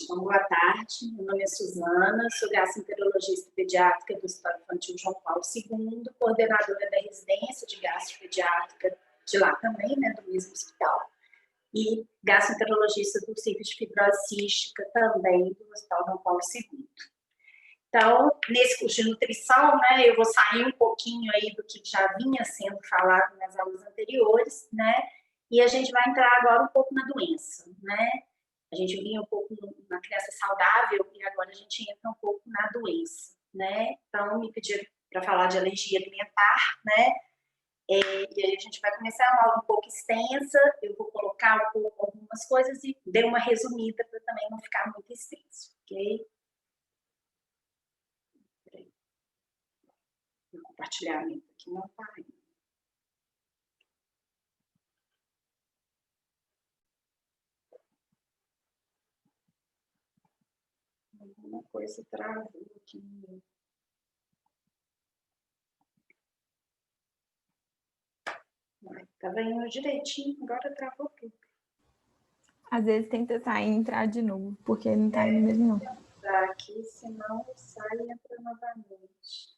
Então, boa tarde, meu nome é Suzana, sou gastroenterologista pediátrica do Hospital Infantil João Paulo II, coordenadora da residência de gastropediátrica de lá também, né, do mesmo hospital, e gastroenterologista do Serviço de Fibrose Cística também do Hospital João Paulo II. Então, nesse curso de nutrição, né, eu vou sair um pouquinho aí do que já vinha sendo falado nas aulas anteriores, né, e a gente vai entrar agora um pouco na doença, né. A gente vinha um pouco na criança saudável e agora a gente entra um pouco na doença, né? Então, me pediram para falar de alergia alimentar, né? E aí a gente vai começar uma aula um pouco extensa, eu vou colocar um pouco algumas coisas e dei uma resumida para também não ficar muito extenso, ok? O compartilhamento aqui não está indo. Alguma coisa travou aqui no meu. Estava indo direitinho, agora travou tudo. Às vezes tenta sair e entrar de novo, porque não está indo mesmo não. Entrar aqui, senão sai e entra novamente.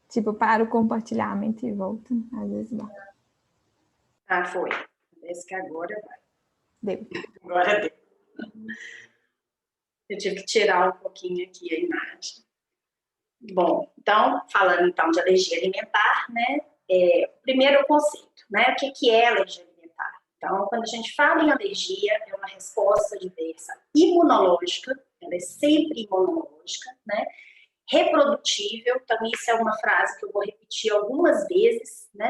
Tipo, para o compartilhamento e volta, às vezes vai. Ah, foi. Parece que agora vai. Deu. Agora deu. Eu tive que tirar um pouquinho aqui a imagem. Bom, então, falando então de alergia alimentar, né? Primeiro conceito, né? O que é alergia alimentar? Então, quando a gente fala em alergia, é uma resposta adversa imunológica, ela é sempre imunológica, né? Reprodutível, também isso é uma frase que eu vou repetir algumas vezes, né?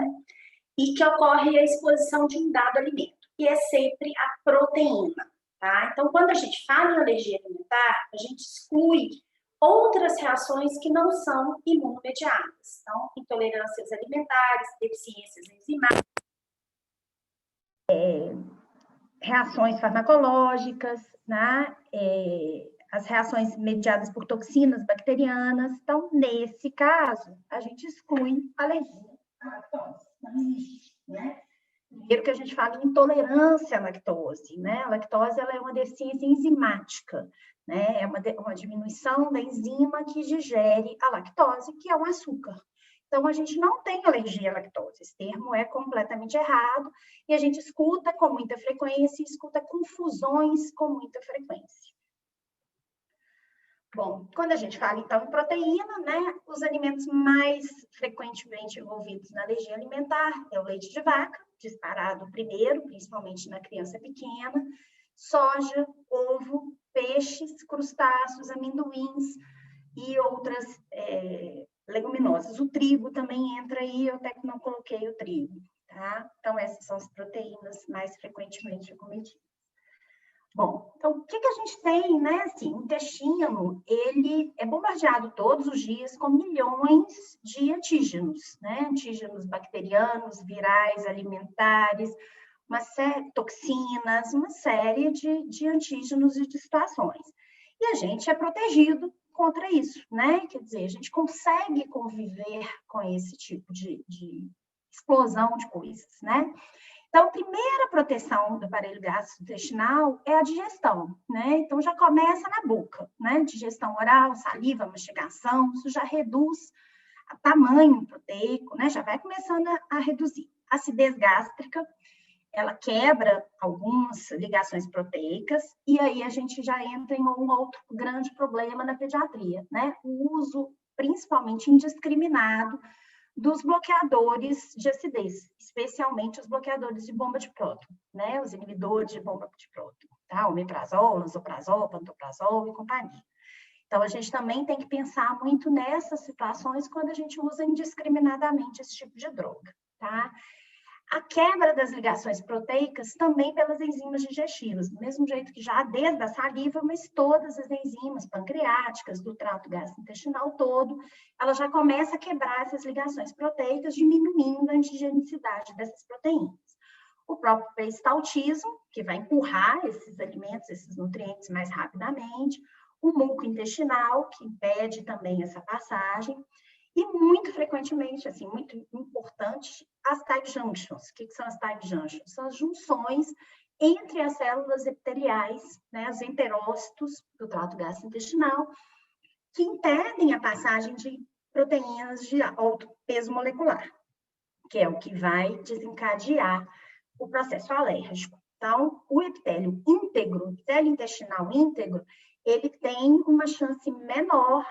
E que ocorre a exposição de um dado alimento, que é sempre a proteína, tá? Então, quando a gente fala em alergia alimentar, a gente exclui outras reações que não são imunomediadas. Então, intolerâncias alimentares, deficiências enzimáticas, reações farmacológicas, né? As reações mediadas por toxinas bacterianas. Então, nesse caso, a gente exclui a alergia à lactose. Não existe, né? Primeiro que a gente fala em intolerância à lactose, né? A lactose ela é uma deficiência enzimática, né? É uma diminuição da enzima que digere a lactose, que é o açúcar. Então, a gente não tem alergia à lactose. Esse termo é completamente errado e a gente escuta com muita frequência e escuta confusões com muita frequência. Bom, quando a gente fala, então, em proteína, né, os alimentos mais frequentemente envolvidos na alergia alimentar é o leite de vaca, disparado primeiro, principalmente na criança pequena, soja, ovo, peixes, crustáceos, amendoins e outras leguminosas. O trigo também entra aí, eu até que não coloquei o trigo, tá? Então, essas são as proteínas mais frequentemente cometidas. Bom, então, o que a gente tem, né? Assim, o intestino, ele é bombardeado todos os dias com milhões de antígenos, né? Antígenos bacterianos, virais, alimentares, uma série de toxinas, uma série de antígenos e de situações. E a gente é protegido contra isso, né? Quer dizer, a gente consegue conviver com esse tipo de explosão de coisas, né? Então, a primeira proteção do aparelho gastrointestinal é a digestão, né? Então, já começa na boca, né? Digestão oral, saliva, mastigação, isso já reduz o tamanho proteico, né? Já vai começando a reduzir. A acidez gástrica, ela quebra algumas ligações proteicas e aí a gente já entra em um outro grande problema na pediatria, né? O uso, principalmente indiscriminado, dos bloqueadores de acidez, especialmente os bloqueadores de bomba de próton, né? Os inibidores de bomba de próton, tá? Omeprazol, lansoprazol, pantoprazol e companhia. Então, a gente também tem que pensar muito nessas situações quando a gente usa indiscriminadamente esse tipo de droga, tá? A quebra das ligações proteicas também pelas enzimas digestivas, do mesmo jeito que já desde a saliva, mas todas as enzimas pancreáticas, do trato gastrointestinal todo, ela já começa a quebrar essas ligações proteicas, diminuindo a antigenicidade dessas proteínas. O próprio peristaltismo, que vai empurrar esses alimentos, esses nutrientes mais rapidamente, o muco intestinal, que impede também essa passagem, e muito frequentemente, assim, muito importante, as tight junctions. O que são as tight junctions? São as junções entre as células epiteliais, né, os enterócitos do trato gastrointestinal, que impedem a passagem de proteínas de alto peso molecular, que é o que vai desencadear o processo alérgico. Então, o epitélio íntegro, o epitélio intestinal íntegro, ele tem uma chance menor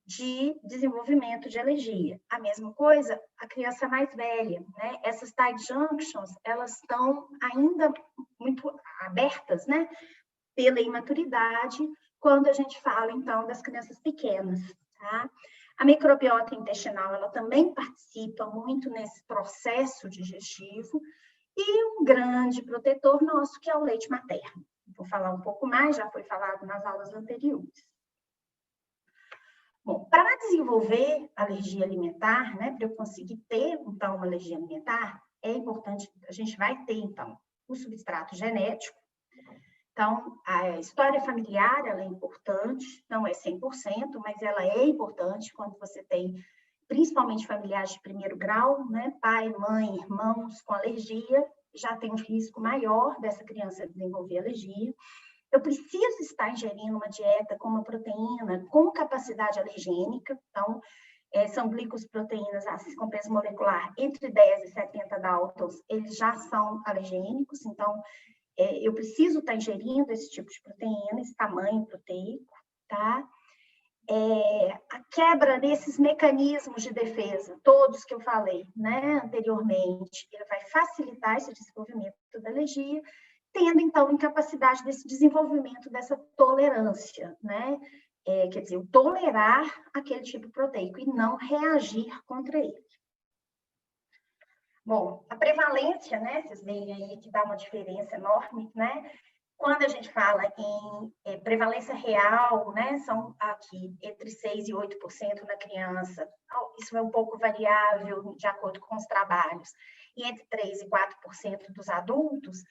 de desenvolvimento de alergia. A mesma coisa, a criança mais velha, né? Essas tight junctions, elas estão ainda muito abertas, né? Pela imaturidade, quando a gente fala, então, das crianças pequenas, tá? A microbiota intestinal, ela também participa muito nesse processo digestivo, e um grande protetor nosso, que é o leite materno. Vou falar um pouco mais, já foi falado nas aulas anteriores. Bom, para desenvolver alergia alimentar, né, para eu conseguir ter, então, uma alergia alimentar, é importante, a gente vai ter, então, o substrato genético. Então, a história familiar, ela é importante, não é 100%, mas ela é importante quando você tem, principalmente familiares de primeiro grau, né, pai, mãe, irmãos com alergia, já tem um risco maior dessa criança desenvolver alergia. Eu preciso estar ingerindo uma dieta com uma proteína com capacidade alergênica, então, são glicoproteínas com peso molecular entre 10 e 70 Daltons, eles já são alergênicos, então, eu preciso estar ingerindo esse tipo de proteína, esse tamanho proteico, tá? A quebra desses mecanismos de defesa, todos que eu falei, né, anteriormente, ele vai facilitar esse desenvolvimento da alergia, tendo, então, incapacidade desse desenvolvimento dessa tolerância, né? Quer dizer, tolerar aquele tipo proteico e não reagir contra ele. Bom, a prevalência, né, vocês veem aí que dá uma diferença enorme, né? Quando a gente fala em prevalência real, né, são aqui entre 6% e 8% na criança, isso é um pouco variável de acordo com os trabalhos, e entre 3% e 4% dos adultos,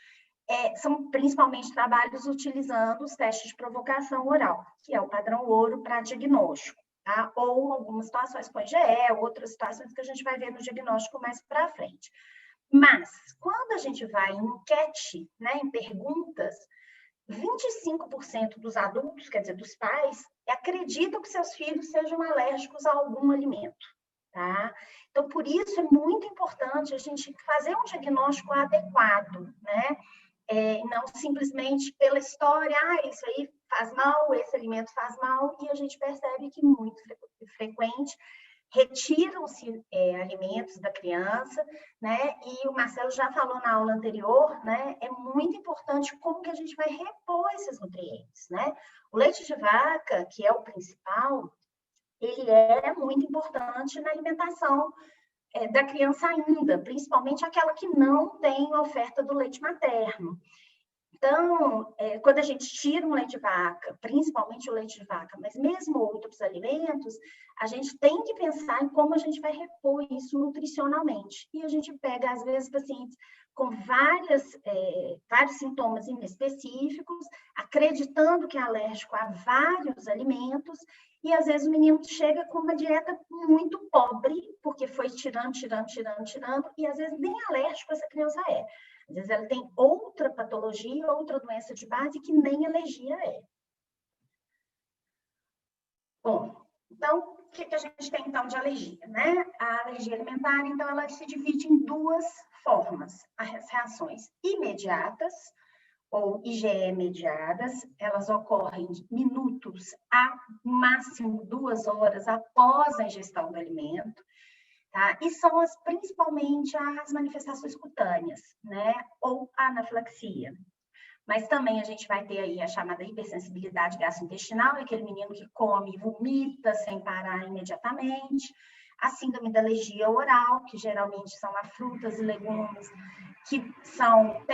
são principalmente trabalhos utilizando os testes de provocação oral, que é o padrão ouro para diagnóstico, tá? Ou algumas situações com IgE, outras situações que a gente vai ver no diagnóstico mais para frente. Mas, quando a gente vai em enquete, né, em perguntas, 25% dos adultos, quer dizer, dos pais, acreditam que seus filhos sejam alérgicos a algum alimento, tá? Então, por isso é muito importante a gente fazer um diagnóstico adequado, né? Não simplesmente pela história, isso aí faz mal, esse alimento faz mal, e a gente percebe que muito frequente retiram-se alimentos da criança, né? E o Marcelo já falou na aula anterior, né? É muito importante como que a gente vai repor esses nutrientes, né? O leite de vaca, que é o principal, ele é muito importante na alimentação da criança ainda, principalmente aquela que não tem oferta do leite materno. Então, quando a gente tira um leite de vaca, principalmente o leite de vaca, mas mesmo outros alimentos, a gente tem que pensar em como a gente vai repor isso nutricionalmente. E a gente pega, às vezes, pacientes com vários sintomas inespecíficos, acreditando que é alérgico a vários alimentos, e às vezes o menino chega com uma dieta muito pobre, porque foi tirando, e às vezes nem alérgico essa criança é. Às vezes ela tem outra patologia, outra doença de base que nem alergia é. Bom, então, o que a gente tem então de alergia, né? A alergia alimentar, então, ela se divide em duas formas. As reações imediatas, ou IgE mediadas, elas ocorrem minutos a máximo 2 horas após a ingestão do alimento. Tá? E são principalmente as manifestações cutâneas, né? Ou anafilaxia. Mas também a gente vai ter aí a chamada hipersensibilidade gastrointestinal, é aquele menino que come e vomita sem parar imediatamente. A síndrome da alergia oral, que geralmente são a frutas e legumes, que são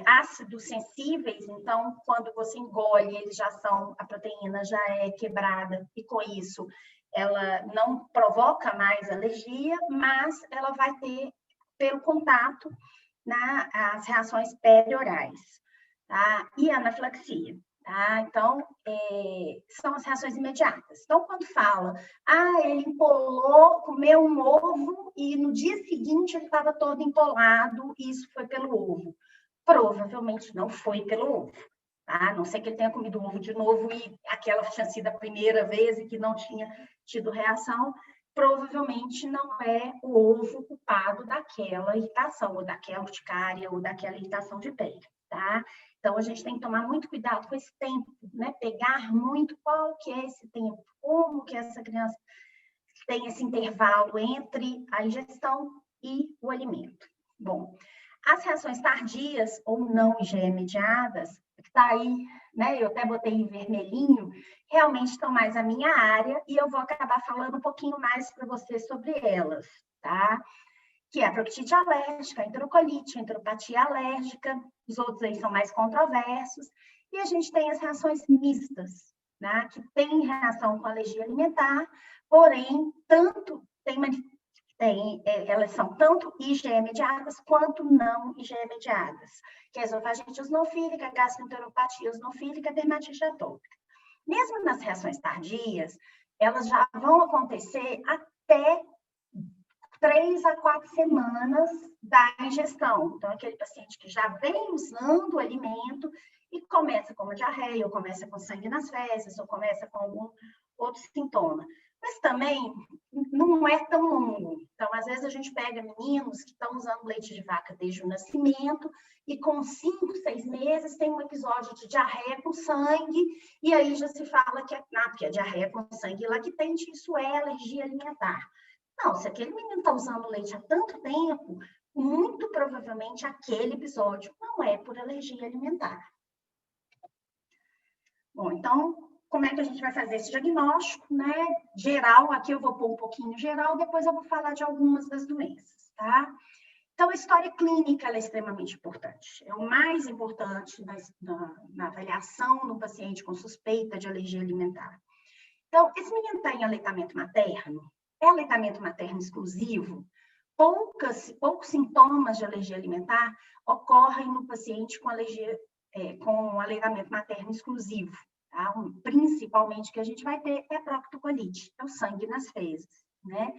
ácidos sensíveis, então, quando você engole, eles já são, a proteína já é quebrada, e com isso ela não provoca mais alergia, mas ela vai ter, pelo contato, as reações periorais, tá? E a anafilaxia, tá? Então, são as reações imediatas. Então, quando fala, ele empolou, comeu um ovo e no dia seguinte ele estava todo empolado, e isso foi pelo ovo. Provavelmente não foi pelo ovo, tá? A não ser que ele tenha comido o ovo de novo e aquela tinha sido a primeira vez e que não tinha tido reação, provavelmente não é o ovo culpado daquela irritação, ou daquela urticária, ou daquela irritação de pele, tá? Então, a gente tem que tomar muito cuidado com esse tempo, né? Pegar muito qual que é esse tempo, como que essa criança tem esse intervalo entre a ingestão e o alimento. Bom, as reações tardias ou não IgE mediadas, que está aí, né? Eu até botei em vermelhinho, realmente estão mais a minha área e eu vou acabar falando um pouquinho mais para vocês sobre elas, tá? Que é a proctite alérgica, a enterocolite, a enteropatia alérgica, os outros aí são mais controversos, e a gente tem as reações mistas, né? Que tem reação com alergia alimentar, porém, elas são tanto IgE mediadas quanto não IgE mediadas, que é a esofagite eosinofílica, gastroenteropatia eosinofílica, dermatite atópica. Mesmo nas reações tardias, elas já vão acontecer até 3 a 4 semanas da ingestão. Então, aquele paciente que já vem usando o alimento e começa com uma diarreia, ou começa com sangue nas fezes, ou começa com algum outro sintoma. Mas também não é tão longo. Então, às vezes a gente pega meninos que estão usando leite de vaca desde o nascimento e com 5, 6 meses tem um episódio de diarreia com sangue e aí já se fala que porque a diarreia com sangue lactente, isso é alergia alimentar. Não, se aquele menino está usando leite há tanto tempo, muito provavelmente aquele episódio não é por alergia alimentar. Bom, então, como é que a gente vai fazer esse diagnóstico, né? Geral, aqui eu vou pôr um pouquinho geral, depois eu vou falar de algumas das doenças, tá? Então, a história clínica é extremamente importante. É o mais importante na avaliação no paciente com suspeita de alergia alimentar. Então, esse menino está em aleitamento materno, é aleitamento materno exclusivo, poucos sintomas de alergia alimentar ocorrem no paciente com com aleitamento materno exclusivo. Tá? Principalmente o que a gente vai ter é a proctocolite, é o sangue nas fezes, né?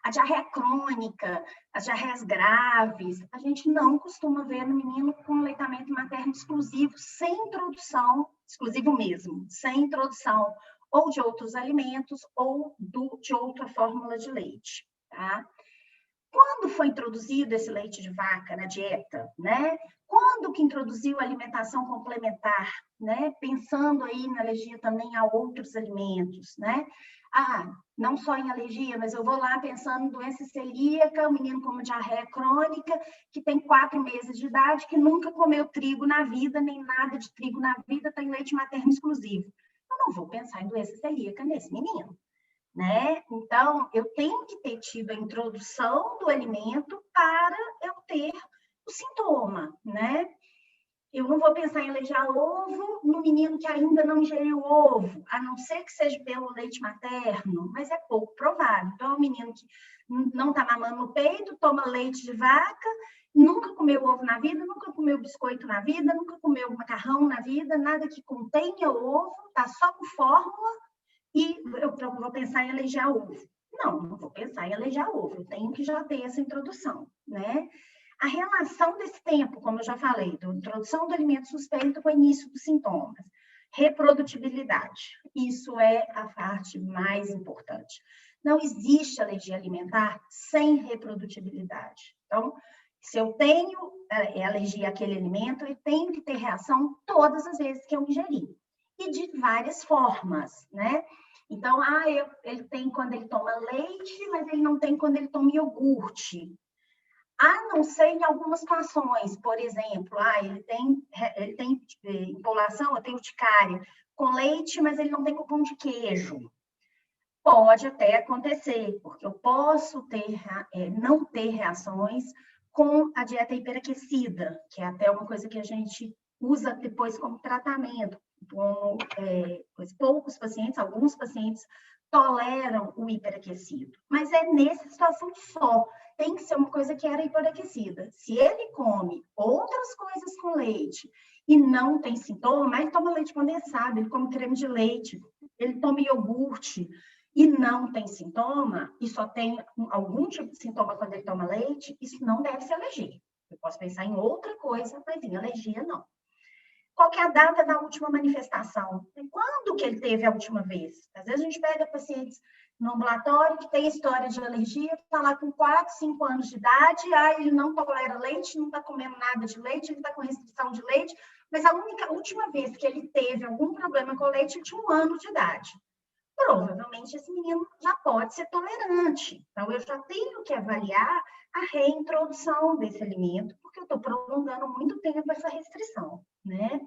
A diarreia crônica, as diarreias graves, a gente não costuma ver no menino com aleitamento materno exclusivo, sem introdução, exclusivo mesmo, sem introdução ou de outros alimentos ou de outra fórmula de leite, tá? Quando foi introduzido esse leite de vaca na dieta, né? Quando que introduziu a alimentação complementar, né? Pensando aí na alergia também a outros alimentos, né? Não só em alergia, mas eu vou lá pensando em doença celíaca, o menino com diarreia crônica, que tem 4 meses de idade, que nunca comeu trigo na vida, nem nada de trigo na vida, tem leite materno exclusivo. Eu não vou pensar em doença celíaca nesse menino, né? Então, eu tenho que ter tido a introdução do alimento para eu ter o sintoma, né? Eu não vou pensar em alergia a ovo no menino que ainda não ingeriu ovo, a não ser que seja pelo leite materno, mas é pouco provável. Então, é um menino que não está mamando no peito, toma leite de vaca, nunca comeu ovo na vida, nunca comeu biscoito na vida, nunca comeu macarrão na vida, nada que contenha ovo, tá só com fórmula, e eu vou pensar em alergia a ovo. Não vou pensar em alergia a ovo, eu tenho que já ter essa introdução, né? A relação desse tempo, como eu já falei, da introdução do alimento suspeito com o início dos sintomas. Reprodutibilidade, isso é a parte mais importante. Não existe alergia alimentar sem reprodutibilidade. Então, se eu tenho alergia àquele alimento, eu tenho que ter reação todas as vezes que eu ingerir. E de várias formas, né? Então, ele tem quando ele toma leite, mas ele não tem quando ele toma iogurte. A não ser em algumas situações, por exemplo, ele tem empolação, tem urticária com leite, mas ele não tem com pão de queijo. Pode até acontecer, porque eu posso não ter reações com a dieta hiperaquecida, que é até uma coisa que a gente usa depois como tratamento. Poucos pacientes, alguns pacientes toleram o hiperaquecido, mas é nessa situação só. Tem que ser uma coisa que era hiperaquecida. Se ele come outras coisas com leite e não tem sintoma, ele toma leite condensado, ele come creme de leite, ele toma iogurte e não tem sintoma, e só tem algum tipo de sintoma quando ele toma leite, isso não deve ser alergia, Eu posso pensar em outra coisa, mas em alergia, não. Qual que é a data da última manifestação? Quando que ele teve a última vez? Às vezes a gente pega pacientes no ambulatório que tem história de alergia, está lá com 4, 5 anos de idade, ele não tolera leite, não está comendo nada de leite, ele está com restrição de leite, mas a última vez que ele teve algum problema com o leite, ele tinha 1 ano de idade. Provavelmente esse menino já pode ser tolerante. Então, eu já tenho que avaliar a reintrodução desse alimento, porque eu estou prolongando muito tempo essa restrição, né?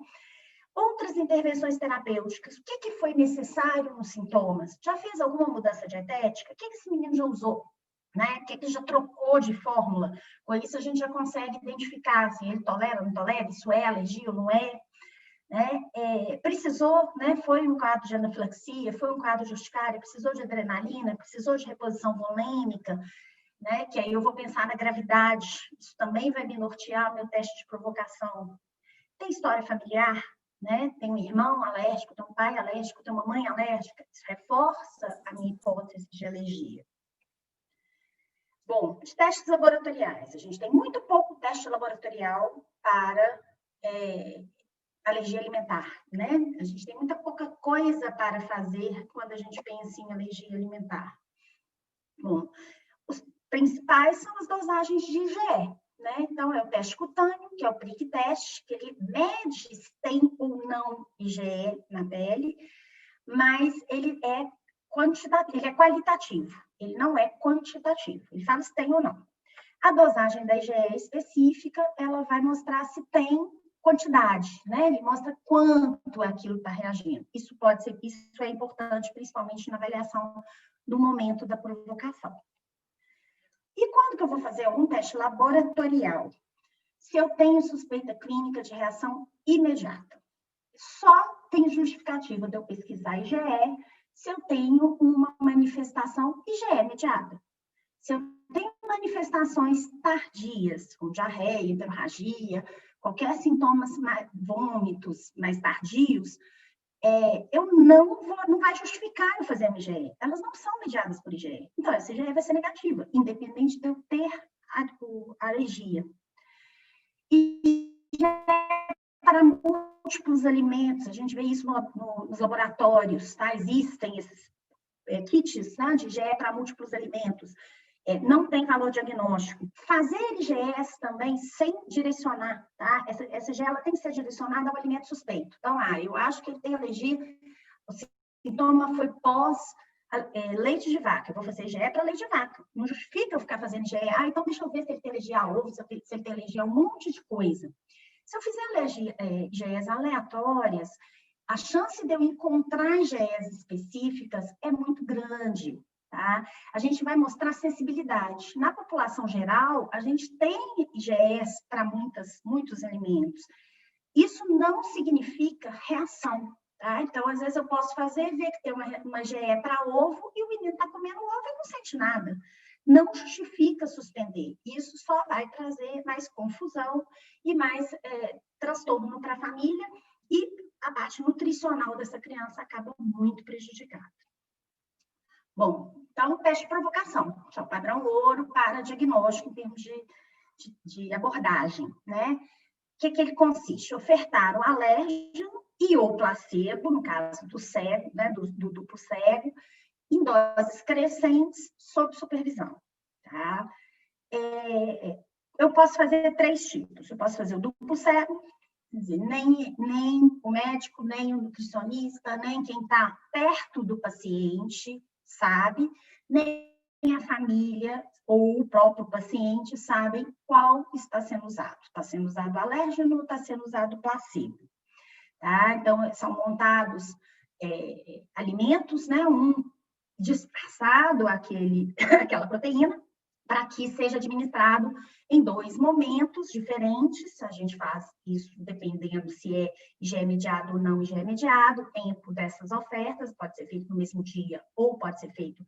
Outras intervenções terapêuticas, o que foi necessário nos sintomas? Já fez alguma mudança dietética? O que esse menino já usou? Né? O que já trocou de fórmula? Com isso a gente já consegue identificar se ele tolera ou não tolera, isso é alergia ou não é. Né? Precisou, né? Foi um quadro de anafilaxia, foi um quadro de urticária, precisou de adrenalina, precisou de reposição volêmica, né? Que aí eu vou pensar na gravidade, isso também vai me nortear meu teste de provocação. Tem história familiar, né? Tem um irmão alérgico, tem um pai alérgico, tem uma mãe alérgica, isso reforça a minha hipótese de alergia. Bom, os testes laboratoriais, a gente tem muito pouco teste laboratorial para alergia alimentar, né? A gente tem muita pouca coisa para fazer quando a gente pensa em alergia alimentar. Bom, os principais são as dosagens de IgE, né? Então, é o teste cutâneo, que é o prick test, que ele mede se tem ou não IgE na pele, mas ele é quantitativo, ele é qualitativo, ele não é quantitativo, ele fala se tem ou não. A dosagem da IgE específica, ela vai mostrar se tem quantidade, né? Ele mostra quanto aquilo está reagindo. Isso é importante, principalmente na avaliação do momento da provocação. E quando que eu vou fazer algum teste laboratorial? Se eu tenho suspeita clínica de reação imediata. Só tem justificativa de eu pesquisar IgE se eu tenho uma manifestação IgE imediata. Se eu tenho manifestações tardias, como diarreia, hemorragia, qualquer sintomas, vômitos mais tardios, eu não vai justificar eu fazer uma IgE. Elas não são mediadas por IgE. Então, essa IgE vai ser negativa, independente de eu ter a alergia. E para múltiplos alimentos, a gente vê isso nos laboratórios, tá? Existem esses kits, tá, de IgE para múltiplos alimentos. Não tem valor diagnóstico. Fazer IgEs também sem direcionar, tá? Essa IgE ela tem que ser direcionada ao alimento suspeito. Então, eu acho que ele tem alergia, o sintoma foi pós leite de vaca. Eu vou fazer IgE para leite de vaca. Não justifica eu ficar fazendo IgE. Então deixa eu ver se ele tem alergia a ovo, se ele tem alergia a um monte de coisa. Se eu fizer IgEs aleatórias, a chance de eu encontrar IgEs específicas é muito grande. Tá? A gente vai mostrar sensibilidade. Na população geral, a gente tem IgEs para muitos alimentos. Isso não significa reação. Tá? Então, às vezes eu posso ver que tem uma IgE para ovo e o menino está comendo ovo e não sente nada. Não justifica suspender. Isso só vai trazer mais confusão e mais transtorno para a família e a parte nutricional dessa criança acaba muito prejudicada. Bom, então, teste de provocação, que é o padrão ouro para diagnóstico em termos de abordagem, né? O que ele consiste? Ofertar o alérgeno e o placebo, no caso do cego, né, do duplo cego, em doses crescentes, sob supervisão, tá? Eu posso fazer 3 tipos. Eu posso fazer o duplo cego, quer dizer, nem o médico, nem o nutricionista, nem quem está perto do paciente sabe, nem a família ou o próprio paciente sabem qual está sendo usado. Está sendo usado alérgeno ou está sendo usado placebo. Tá? Então, são montados alimentos, né? Um disfarçado aquela proteína, para que seja administrado em 2 momentos diferentes. A gente faz isso dependendo se é IgE mediado ou não IgE mediado, o tempo dessas ofertas, pode ser feito no mesmo dia ou pode ser feito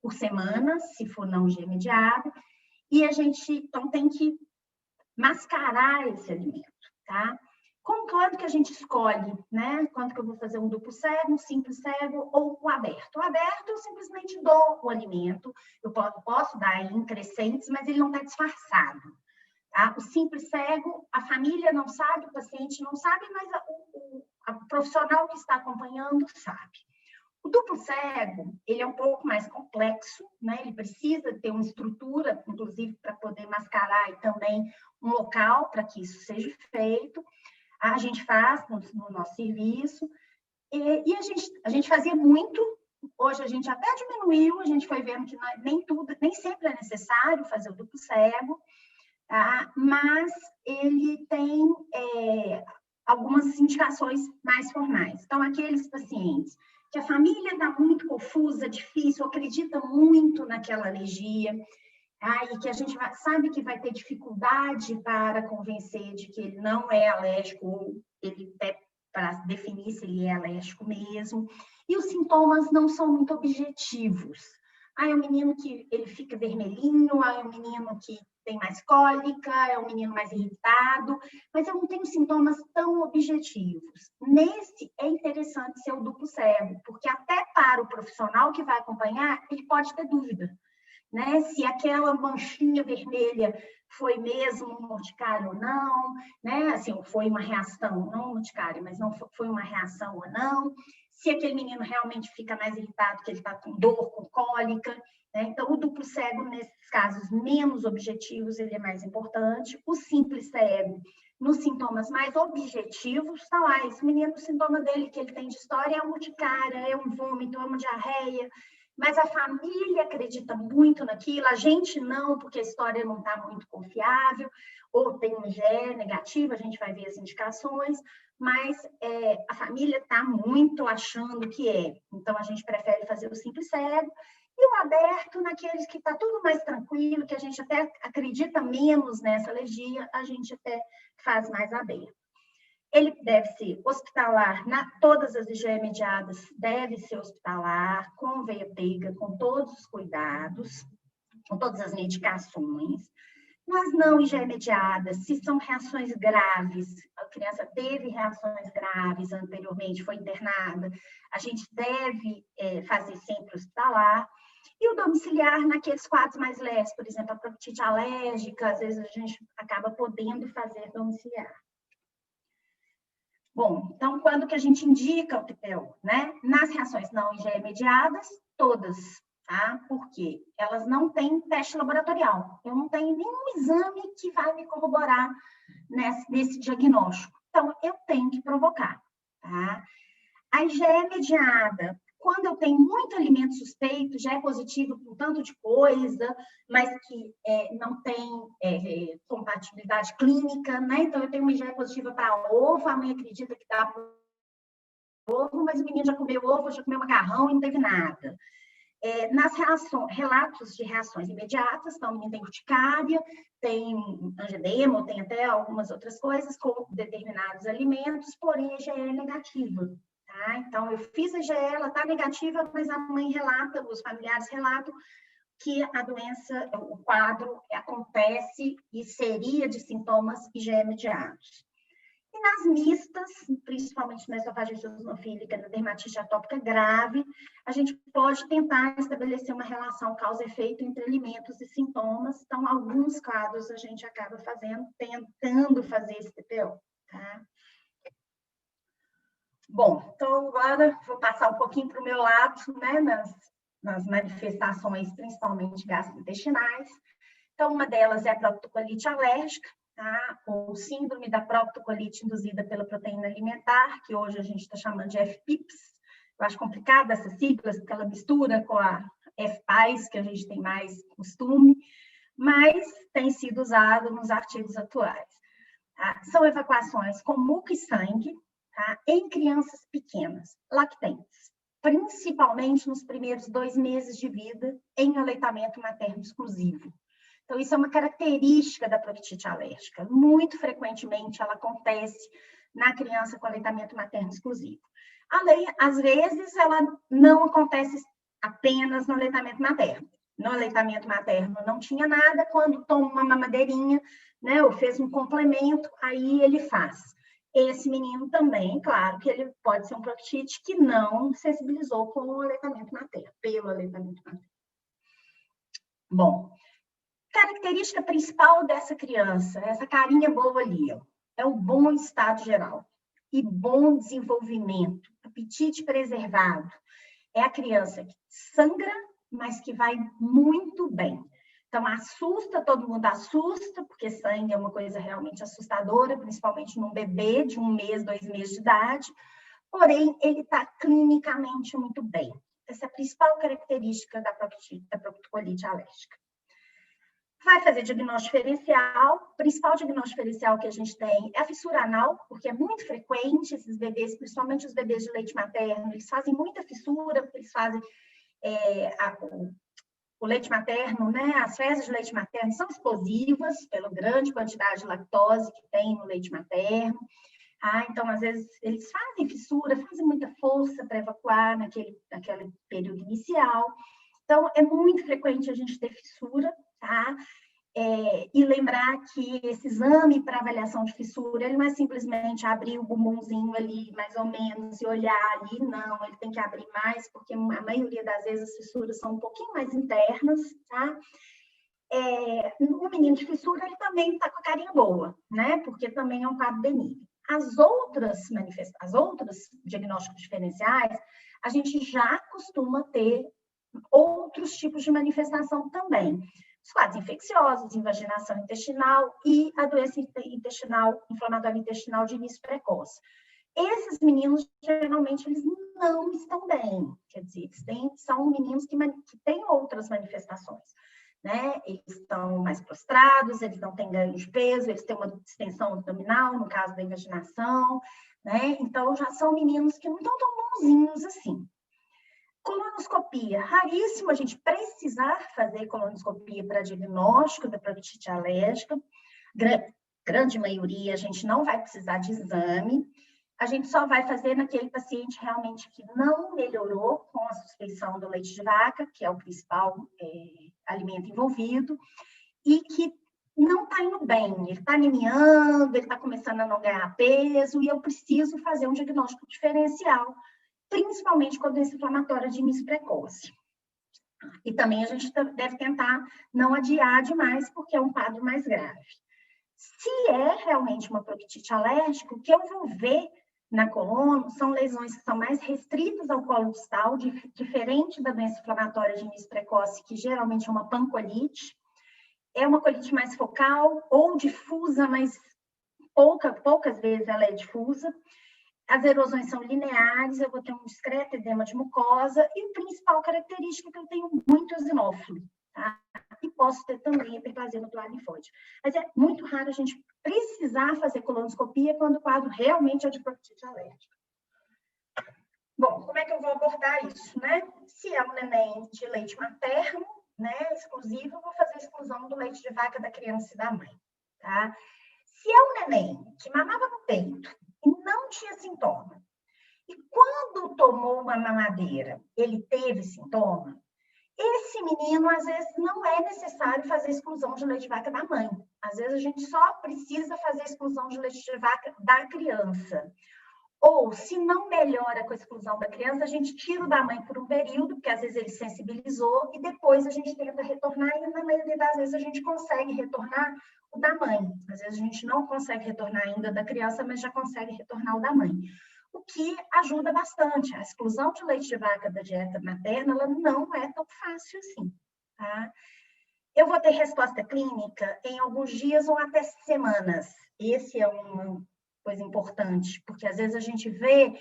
por semana, se for não IgE mediado. E a gente, então, tem que mascarar esse alimento, tá? Quando que a gente escolhe, né? Quando que eu vou fazer um duplo cego, um simples cego ou o aberto? O aberto, eu simplesmente dou o alimento. Eu posso dar em crescentes, mas ele não está disfarçado. Tá? O simples cego, a família não sabe, o paciente não sabe, mas o profissional que está acompanhando sabe. O duplo cego, ele é um pouco mais complexo, né? Ele precisa ter uma estrutura, inclusive, para poder mascarar e também um local para que isso seja feito. A gente faz no nosso serviço, e a gente fazia muito, hoje a gente até diminuiu, a gente foi vendo que nem sempre é necessário fazer o duplo cego, tá? Mas ele tem algumas indicações mais formais. Então, aqueles pacientes que a família está muito confusa, difícil, acredita muito naquela alergia, e que a gente sabe que vai ter dificuldade para convencer de que ele não é alérgico, ou ele para definir se ele é alérgico mesmo, e os sintomas não são muito objetivos. É um menino que ele fica vermelhinho, é um menino que tem mais cólica, é um menino mais irritado, mas eu não tenho sintomas tão objetivos. Nesse, é interessante ser o duplo cego, porque até para o profissional que vai acompanhar, ele pode ter dúvida, né? Se aquela manchinha vermelha foi mesmo um urticária ou não, né? Assim, foi uma reação, não urticária, mas não foi uma reação ou não. Se aquele menino realmente fica mais irritado, que ele está com dor, com cólica, né? Então, o duplo cego, nesses casos menos objetivos, ele é mais importante. O simples cego, nos sintomas mais objetivos, tá lá, esse menino, o sintoma dele que ele tem de história é uma urticária, é um vômito, é uma diarreia, mas a família acredita muito naquilo, a gente não, porque a história não está muito confiável, ou tem um IgE negativo, a gente vai ver as indicações, mas a família está muito achando que é. Então, a gente prefere fazer o simples cego, e o aberto, naqueles que está tudo mais tranquilo, que a gente até acredita menos nessa alergia, a gente até faz mais aberto. Ele deve ser hospitalar, todas as IgE mediadas deve ser hospitalar, com veia pega, com todos os cuidados, com todas as medicações. Nas não IgE mediadas, se são reações graves, a criança teve reações graves anteriormente, foi internada, a gente deve fazer sempre hospitalar. E o domiciliar, naqueles quadros mais leves, por exemplo, a proctite alérgica, às vezes a gente acaba podendo fazer domiciliar. Bom, então, quando que a gente indica o TPO, né? Nas reações não IgE mediadas, todas, tá? Porque elas não têm teste laboratorial. Eu não tenho nenhum exame que vai me corroborar nesse diagnóstico. Então, eu tenho que provocar, tá? A IgE mediada, quando eu tenho muito alimento suspeito, já é positivo com tanto de coisa, mas que não tem compatibilidade clínica, né? Então, eu tenho uma IgE positiva para ovo, a mãe acredita que dá ovo, mas o menino já comeu ovo, já comeu macarrão e não teve nada. Nas relatos de reações imediatas, então, o menino tem urticária, tem angedema, tem até algumas outras coisas com determinados alimentos, porém, a IgE é negativa. Tá? Então, eu fiz a IgE, ela está negativa, mas a mãe relata, os familiares relatam que a doença, o quadro acontece e seria de sintomas IgE mediados. E nas mistas, principalmente na esofagite eosinofílica, na dermatite atópica grave, a gente pode tentar estabelecer uma relação causa-efeito entre alimentos e sintomas. Então, alguns quadros a gente acaba tentando fazer esse TPO, tá? Bom, então agora vou passar um pouquinho para o meu lado, né, nas manifestações, principalmente gastrointestinais. Então, uma delas é a proctocolite alérgica, tá? Ou síndrome da proctocolite induzida pela proteína alimentar, que hoje a gente está chamando de FPIPS. Eu acho complicada essas siglas, porque ela mistura com a FPAS, que a gente tem mais costume, mas tem sido usado nos artigos atuais. Tá? São evacuações com muco e sangue, tá? Em crianças pequenas, lactentes, principalmente nos primeiros 2 meses de vida, em aleitamento materno exclusivo. Então, isso é uma característica da proctite alérgica. Muito frequentemente, ela acontece na criança com aleitamento materno exclusivo. Às vezes, ela não acontece apenas no aleitamento materno. No aleitamento materno não tinha nada, quando toma uma mamadeirinha, né, ou fez um complemento, aí ele faz. Esse menino também, claro, que ele pode ser um proctite que não sensibilizou com o aleitamento materno, pelo aleitamento materno. Bom, Característica principal dessa criança, essa carinha boa ali, ó, é o bom estado geral e bom desenvolvimento, apetite preservado. É a criança que sangra, mas que vai muito bem. Então, assusta, todo mundo assusta, porque sangue é uma coisa realmente assustadora, principalmente num bebê de 1 mês, 2 meses de idade. Porém, ele está clinicamente muito bem. Essa é a principal característica da proctocolite alérgica. Vai fazer diagnóstico diferencial. O principal diagnóstico diferencial que a gente tem é a fissura anal, porque é muito frequente esses bebês, principalmente os bebês de leite materno, eles fazem muita fissura, porque eles fazem o leite materno, né? As fezes de leite materno são explosivas pela grande quantidade de lactose que tem no leite materno. Então, às vezes, eles fazem fissura, fazem muita força para evacuar naquele período inicial. Então, é muito frequente a gente ter fissura, tá? E lembrar que esse exame para avaliação de fissura, ele não é simplesmente abrir o bumbumzinho ali, mais ou menos, e olhar ali, não, ele tem que abrir mais, porque a maioria das vezes as fissuras são um pouquinho mais internas, tá? O menino de fissura, ele também está com a carinha boa, né? Porque também é um quadro benigno. As outras diagnósticos diferenciais, a gente já costuma ter outros tipos de manifestação também. Os quadros infecciosos, invaginação intestinal e a doença intestinal, inflamatória intestinal de início precoce. Esses meninos, geralmente, eles não estão bem. Quer dizer, são meninos que têm outras manifestações, né? Eles estão mais prostrados, eles não têm ganho de peso, eles têm uma distensão abdominal, no caso da invaginação, né? Então, já são meninos que não estão tão bonzinhos assim. Colonoscopia, raríssimo a gente precisar fazer colonoscopia para diagnóstico da proctite alérgica. Grande maioria a gente não vai precisar de exame. A gente só vai fazer naquele paciente realmente que não melhorou com a suspeição do leite de vaca, que é o principal alimento envolvido, e que não está indo bem. Ele está anemiando, ele está começando a não ganhar peso, e eu preciso fazer um diagnóstico diferencial, principalmente com a doença inflamatória de início precoce. E também a gente deve tentar não adiar demais, porque é um quadro mais grave. Se é realmente uma proctite alérgica, o que eu vou ver na coluna são lesões que são mais restritas ao colo distal, diferente da doença inflamatória de início precoce, que geralmente é uma pancolite. É uma colite mais focal ou difusa, mas poucas vezes ela é difusa. As erosões são lineares, eu vou ter um discreto edema de mucosa e a principal característica é que eu tenho muito eosinófilo, tá? E posso ter também hiperplasia nodular linfóide. Mas é muito raro a gente precisar fazer colonoscopia quando o quadro realmente é de proctite alérgica. Bom, como é que eu vou abordar isso, né? Se é um neném de leite materno, né, exclusivo, eu vou fazer a exclusão do leite de vaca da criança e da mãe, tá? Se é um neném que mamava no peito e não tinha sintoma, e quando tomou uma mamadeira, ele teve sintoma, esse menino, às vezes, não é necessário fazer a exclusão de leite de vaca da mãe. Às vezes, a gente só precisa fazer a exclusão de leite de vaca da criança. Ou, se não melhora com a exclusão da criança, a gente tira o da mãe por um período, porque às vezes ele sensibilizou, e depois a gente tenta retornar, e na maioria das vezes a gente consegue retornar o da mãe. Às vezes a gente não consegue retornar ainda da criança, mas já consegue retornar o da mãe. O que ajuda bastante. A exclusão de leite de vaca da dieta materna, ela não é tão fácil assim, tá? Eu vou ter resposta clínica em alguns dias ou até semanas. Esse é uma coisa importante, porque às vezes a gente vê,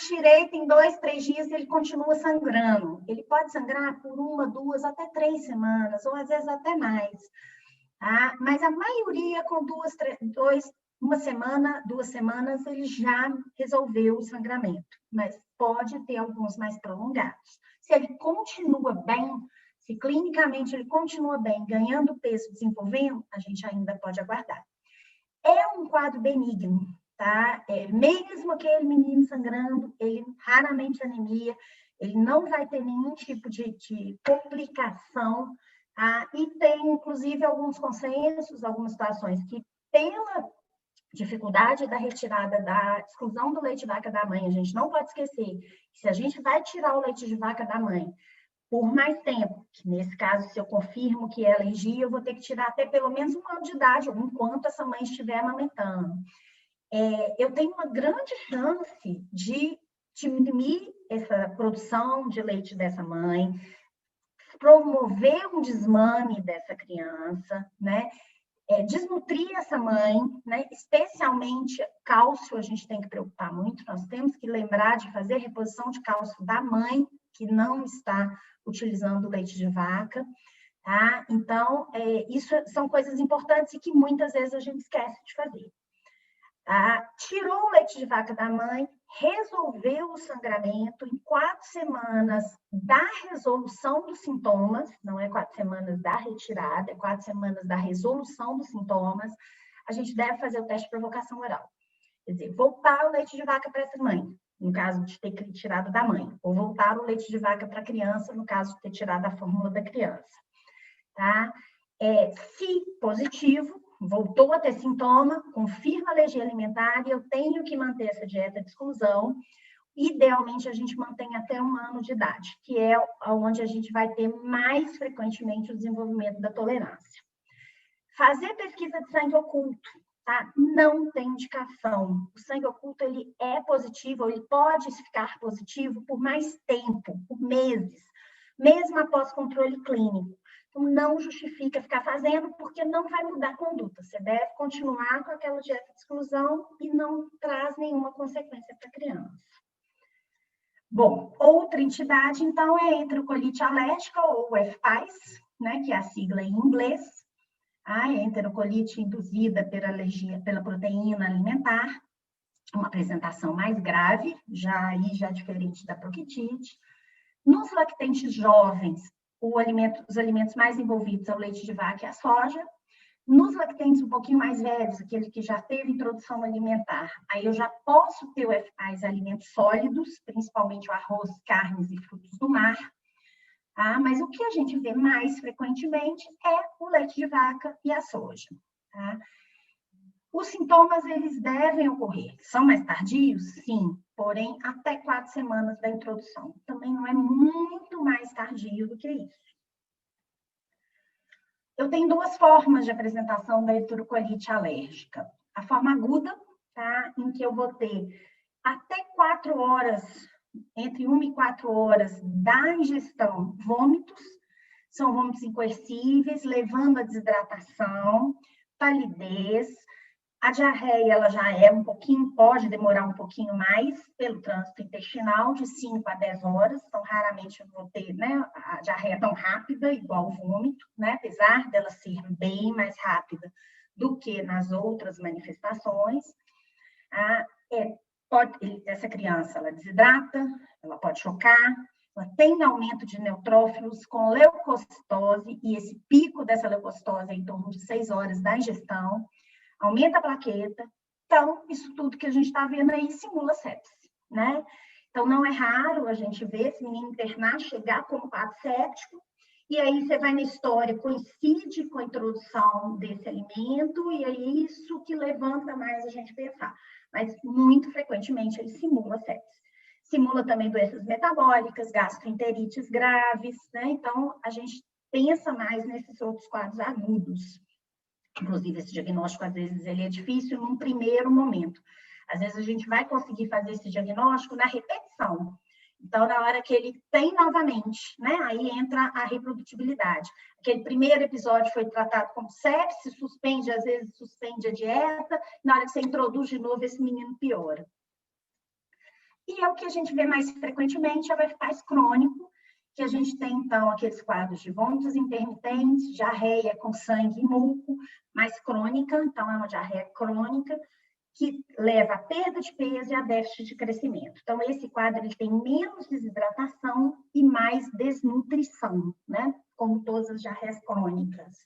tirei, tem 2, 3 dias e ele continua sangrando. Ele pode sangrar por 1, 2, até 3 semanas, ou às vezes até mais. Tá? Mas a maioria, com 1 semana, 2 semanas, ele já resolveu o sangramento. Mas pode ter alguns mais prolongados. Se ele continua bem, se clinicamente ele continua bem, ganhando peso, desenvolvendo, a gente ainda pode aguardar. É um quadro benigno, tá? Mesmo aquele menino sangrando, ele raramente anemia, ele não vai ter nenhum tipo de complicação, tá? E tem, inclusive, alguns consensos, algumas situações que, pela dificuldade da retirada da exclusão do leite de vaca da mãe, a gente não pode esquecer que se a gente vai tirar o leite de vaca da mãe, por mais tempo, que nesse caso, se eu confirmo que é alergia, eu vou ter que tirar até pelo menos 1 ano de idade, enquanto essa mãe estiver amamentando. Eu tenho uma grande chance de diminuir essa produção de leite dessa mãe, promover um desmame dessa criança, né? Desnutrir essa mãe, né? Especialmente cálcio, a gente tem que preocupar muito, nós temos que lembrar de fazer reposição de cálcio da mãe que não está utilizando leite de vaca, tá? Então, isso são coisas importantes e que muitas vezes a gente esquece de fazer. Tá? Tirou o leite de vaca da mãe, resolveu o sangramento em 4 semanas da resolução dos sintomas, não é 4 semanas da retirada, é 4 semanas da resolução dos sintomas, a gente deve fazer o teste de provocação oral. Quer dizer, voltar o leite de vaca para essa mãe, no caso de ter tirado da mãe, ou voltar o leite de vaca para a criança, no caso de ter tirado a fórmula da criança. Tá? Se positivo, voltou a ter sintoma, confirma a alergia alimentar e eu tenho que manter essa dieta de exclusão. Idealmente, a gente mantém até 1 ano de idade, que é onde a gente vai ter mais frequentemente o desenvolvimento da tolerância. Fazer pesquisa de sangue oculto, tá? Não tem indicação. O sangue oculto, ele é positivo, ele pode ficar positivo por mais tempo, por meses, mesmo após controle clínico. Então, não justifica ficar fazendo, porque não vai mudar a conduta. Você deve continuar com aquela dieta de exclusão e não traz nenhuma consequência para a criança. Bom, outra entidade, então, é a enterocolite alérgica, ou FPAS, né, que é a sigla em inglês. A enterocolite induzida pela proteína alimentar, uma apresentação mais grave, já diferente da proctite. Nos lactentes jovens, os alimentos mais envolvidos é o leite de vaca e a soja. Nos lactentes um pouquinho mais velhos, aquele que já teve introdução alimentar, aí eu já posso ter o FPAS alimentos sólidos, principalmente o arroz, carnes e frutos do mar. Tá? Mas o que a gente vê mais frequentemente é o leite de vaca e a soja. Tá? Os sintomas, eles devem ocorrer. São mais tardios? Sim, porém, até 4 semanas da introdução. Também não é muito mais tardio do que isso. Eu tenho 2 formas de apresentação da enterocolite alérgica. A forma aguda, tá? Em que eu vou ter até 4 horas, entre 1 e 4 horas da ingestão, vômitos. São vômitos incoercíveis, levando a desidratação, palidez. A diarreia, ela já pode demorar um pouquinho mais pelo trânsito intestinal, de 5 a 10 horas. Então, raramente eu vou ter, né, a diarreia tão rápida, igual o vômito, né, apesar dela ser bem mais rápida do que nas outras manifestações. Essa criança, ela desidrata, ela pode chocar, ela tem aumento de neutrófilos com leucocitose, e esse pico dessa leucocitose é em torno de 6 horas da ingestão. Aumenta a plaqueta. Então, isso tudo que a gente está vendo aí simula sepse, né? Então, não é raro a gente ver esse menino internar, chegar com um quadro séptico, e aí você vai na história, coincide com a introdução desse alimento, e é isso que levanta mais a gente pensar. Mas, muito frequentemente, ele simula sepse. Simula também doenças metabólicas, gastroenterites graves, né? Então, a gente pensa mais nesses outros quadros agudos. Inclusive, esse diagnóstico, às vezes, ele é difícil num primeiro momento. Às vezes, a gente vai conseguir fazer esse diagnóstico na repetição. Então, na hora que ele tem novamente, né? Aí entra a reprodutibilidade. Aquele primeiro episódio foi tratado como sepse, às vezes suspende a dieta, na hora que você introduz de novo, esse menino piora. E é o que a gente vê mais frequentemente, é o FPAS crônico, que a gente tem, então, aqueles quadros de vômitos intermitentes, diarreia com sangue e muco, mais crônica, então é uma diarreia crônica, que leva a perda de peso e a déficit de crescimento. Então, esse quadro ele tem menos desidratação e mais desnutrição, né? Como todas as diarreias crônicas.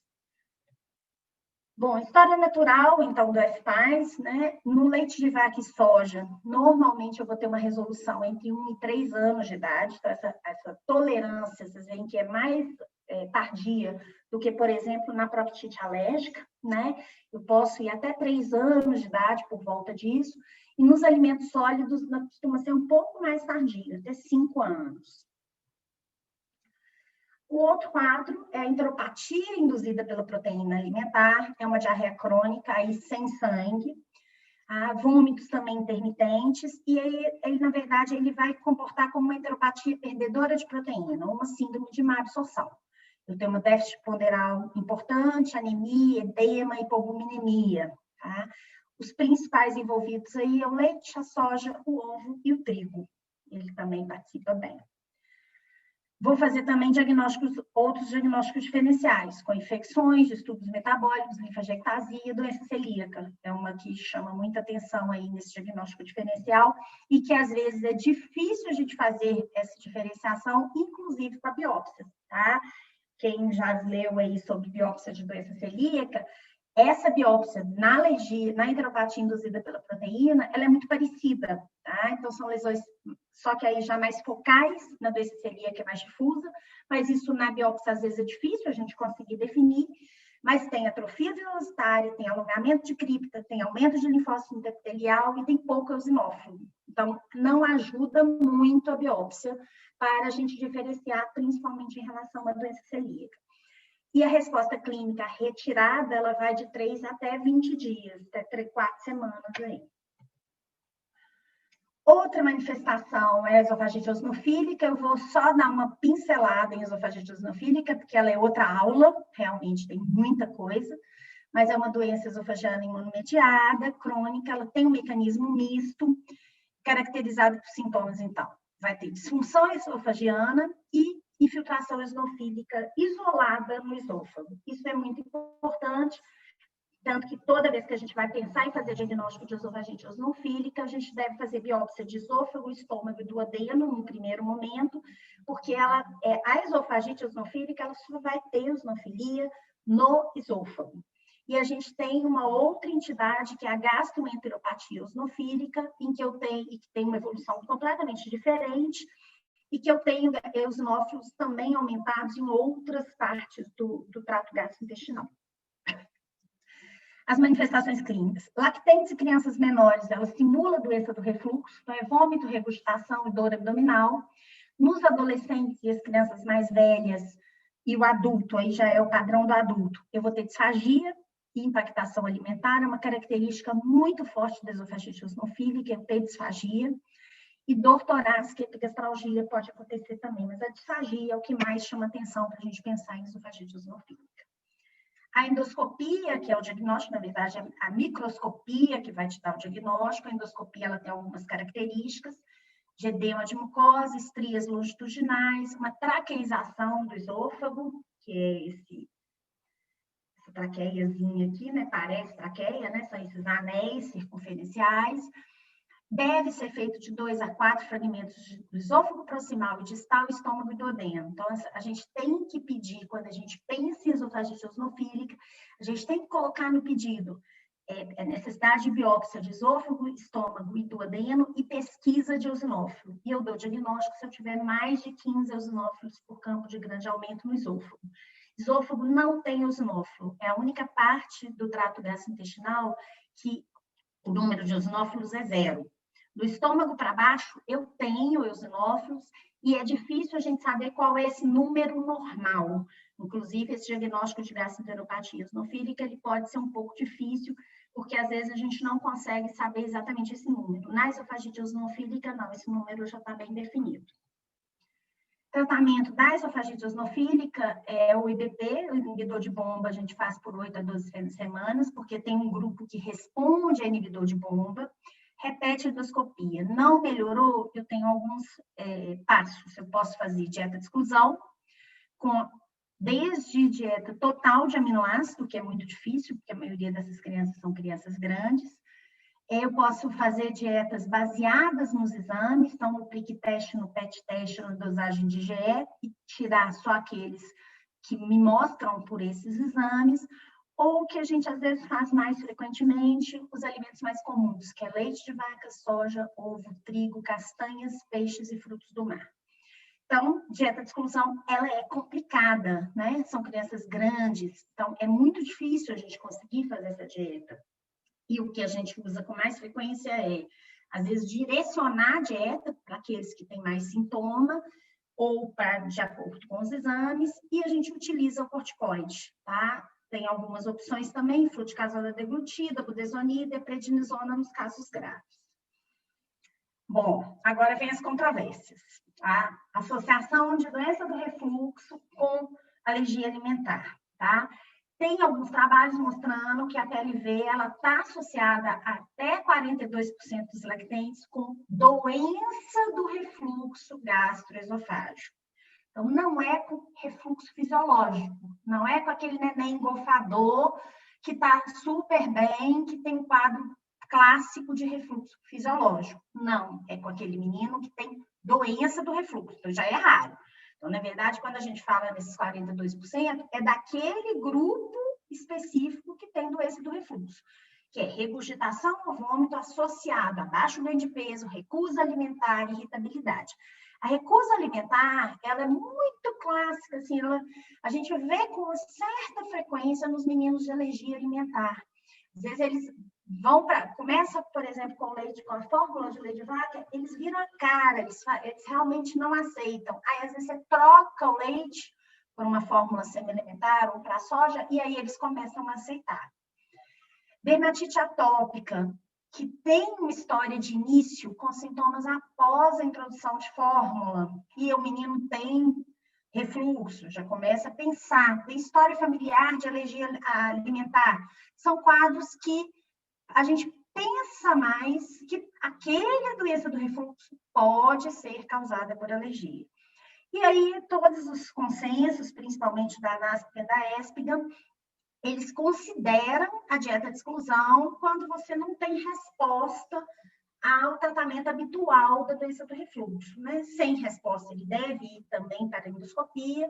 Bom, história natural, então, do FPAS, né? No leite de vaca e soja, normalmente eu vou ter uma resolução entre 1 e 3 anos de idade, então essa tolerância, vocês veem que é mais tardia do que, por exemplo, na proctite alérgica, né? Eu posso ir até 3 anos de idade por volta disso, e nos alimentos sólidos costuma ser um pouco mais tardio, até 5 anos. O outro quadro é a enteropatia induzida pela proteína alimentar, é uma diarreia crônica, aí sem sangue, vômitos também intermitentes, e ele, na verdade, ele vai comportar como uma enteropatia perdedora de proteína, uma síndrome de má absorção. Eu tenho uma déficit ponderal importante, anemia, edema, hipobuminemia, tá? Os principais envolvidos aí é o leite, a soja, o ovo e o trigo. Ele também participa bem. Vou fazer também outros diagnósticos diferenciais, com infecções, distúrbios metabólicos, linfangectasia e doença celíaca. É uma que chama muita atenção aí nesse diagnóstico diferencial e que, às vezes, é difícil a gente fazer essa diferenciação, inclusive com a biópsia, tá? Quem já leu aí sobre biópsia de doença celíaca, essa biópsia na alergia, na enteropatia induzida pela proteína, ela é muito parecida, tá? Então, são lesões, só que aí já mais focais, na doença celíaca é mais difusa, mas isso na biópsia às vezes é difícil a gente conseguir definir, mas tem atrofia velocitária, tem alongamento de cripta, tem aumento de linfócito epitelial e tem pouco eosinófilo. Então, não ajuda muito a biópsia para a gente diferenciar, principalmente em relação à doença celíaca. E a resposta clínica retirada, ela vai de 3 até 20 dias, até 4 semanas aí. Outra manifestação é a esofagite eosinofílica. Eu vou só dar uma pincelada em esofagite eosinofílica, porque ela é outra aula, realmente tem muita coisa, mas é uma doença esofagiana imunomediada, crônica, ela tem um mecanismo misto, caracterizado por sintomas, então. Vai ter disfunção esofagiana e infiltração eosinofílica isolada no esôfago. Isso é muito importante, tanto que toda vez que a gente vai pensar em fazer diagnóstico de esofagite eosinofílica, a gente deve fazer biópsia de esôfago, estômago e duodeno no primeiro momento, porque a esofagite eosinofílica ela só vai ter eosinofilia no esôfago. E a gente tem uma outra entidade, que é a gastroenteropatia eosinofílica, em que que tem uma evolução completamente diferente, e que eu tenho eosinófilos também aumentados em outras partes do trato gastrointestinal. As manifestações clínicas. Lactentes e crianças menores, ela simula a doença do refluxo, então é vômito, regurgitação e dor abdominal. Nos adolescentes e as crianças mais velhas e o adulto, aí já é o padrão do adulto, eu vou ter disfagia e impactação alimentar, é uma característica muito forte da esofagite eosinofílica, é ter disfagia. E dor torácica e epigastralgia pode acontecer também, mas a disfagia é o que mais chama atenção para a gente pensar em esofagite eosinofílica. A endoscopia, que é o diagnóstico, na verdade, é a microscopia que vai te dar o diagnóstico. A endoscopia ela tem algumas características, de edema de mucosa, estrias longitudinais, uma traqueização do esôfago, que é essa traqueiazinha aqui, né? Parece traqueia, né? São esses anéis circunferenciais. Deve ser feito de 2 a 4 fragmentos do esôfago proximal e distal, estômago e duodeno. Então, a gente tem que pedir, quando a gente pensa em esofagite eosinofílica, a gente tem que colocar no pedido necessidade de biópsia de esôfago, estômago e duodeno e pesquisa de eosinófilo. E eu dou diagnóstico se eu tiver mais de 15 eosinófilos por campo de grande aumento no esôfago. Esôfago não tem eosinófilo, é a única parte do trato gastrointestinal que o número de eosinófilos é 0. Do estômago para baixo, eu tenho eosinófilos e é difícil a gente saber qual é esse número normal. Inclusive, esse diagnóstico de gastroenteropatia eosinofílica, ele pode ser um pouco difícil, porque às vezes a gente não consegue saber exatamente esse número. Na esofagite eosinofílica, não, esse número já está bem definido. Tratamento da esofagite eosinofílica é o IBP, o inibidor de bomba, a gente faz por 8 a 12 semanas, porque tem um grupo que responde a inibidor de bomba. Repete a endoscopia. Não melhorou? Eu tenho alguns passos. Eu posso fazer dieta de exclusão, desde dieta total de aminoácido, que é muito difícil, porque a maioria dessas crianças são crianças grandes. Eu posso fazer dietas baseadas nos exames, então no prick test, no PET test, na dosagem de IgE, e tirar só aqueles que me mostram por esses exames, ou que a gente às vezes faz mais frequentemente, os alimentos mais comuns, que é leite de vaca, soja, ovo, trigo, castanhas, peixes e frutos do mar. Então, dieta de exclusão, ela é complicada, né? São crianças grandes, então é muito difícil a gente conseguir fazer essa dieta. E o que a gente usa com mais frequência é, às vezes, direcionar a dieta para aqueles que têm mais sintoma, ou de acordo com os exames, e a gente utiliza o corticoide, tá? Tem algumas opções também, fluticasona deglutida, budesonida e prednisona nos casos graves. Bom, agora vem as controvérsias, tá? Associação de doença do refluxo com alergia alimentar, tá? Tem alguns trabalhos mostrando que a PLV está associada a até 42% dos lactentes com doença do refluxo gastroesofágico. Então, não é com refluxo fisiológico, não é com aquele neném engolfador que está super bem, que tem um quadro clássico de refluxo fisiológico. Não, é com aquele menino que tem doença do refluxo, então já é raro. Então, na verdade, quando a gente fala nesses 42%, é daquele grupo específico que tem doença do refluxo, que é regurgitação ou vômito associado a baixo ganho de peso, recusa alimentar e irritabilidade. A recusa alimentar, ela é muito clássica, assim, a gente vê com certa frequência nos meninos de alergia alimentar. Às vezes eles começa, por exemplo, com leite, com a fórmula de leite de vaca, eles viram a cara, eles realmente não aceitam. Aí, às vezes, você troca o leite por uma fórmula semi-alimentar ou para soja, e aí eles começam a aceitar. Dermatite atópica, que tem uma história de início com sintomas após a introdução de fórmula, e o menino tem refluxo, já começa a pensar, tem história familiar de alergia alimentar, são quadros que a gente pensa mais que aquela doença do refluxo pode ser causada por alergia. E aí, todos os consensos, principalmente da ANASP e da ESPGHAN, eles consideram a dieta de exclusão quando você não tem resposta ao tratamento habitual da doença do refluxo, né? Sem resposta, ele deve ir também para a endoscopia,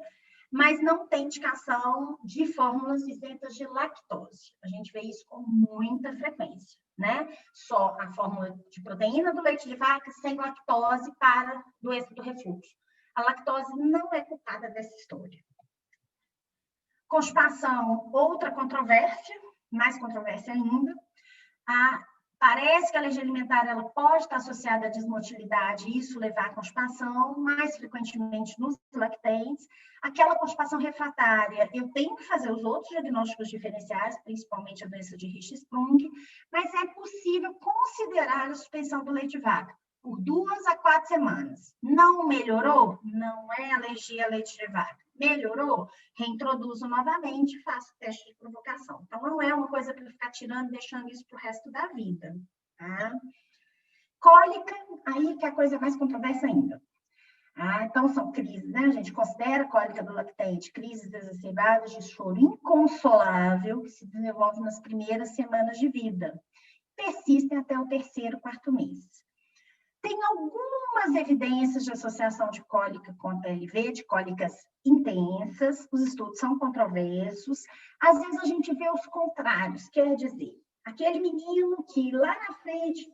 mas não tem indicação de fórmulas isentas de lactose. A gente vê isso com muita frequência, né? Só a fórmula de proteína do leite de vaca sem lactose para doença do refluxo. A lactose não é culpada dessa história. Constipação, outra controvérsia, mais controvérsia ainda. Parece que a alergia alimentar ela pode estar associada à desmotilidade e isso levar à constipação, mais frequentemente nos lactentes. Aquela constipação refratária, eu tenho que fazer os outros diagnósticos diferenciais, principalmente a doença de Hirschsprung, mas é possível considerar a suspensão do leite de vaca por 2 a 4 semanas. Não melhorou? Não é alergia a leite de vaca. Melhorou? Reintroduzo novamente e faço teste de provocação. Então, não é uma coisa para ficar tirando, deixando isso para o resto da vida. Tá? Cólica, aí que é a coisa mais controversa ainda. Então, são crises, né? A gente considera a cólica do lactente crises exacerbadas de choro inconsolável que se desenvolve nas primeiras semanas de vida. Persistem até o 3º, 4º mês. Tem algumas evidências de associação de cólica com a PLV, de cólicas intensas, os estudos são controversos, às vezes a gente vê os contrários, quer dizer, aquele menino que lá na frente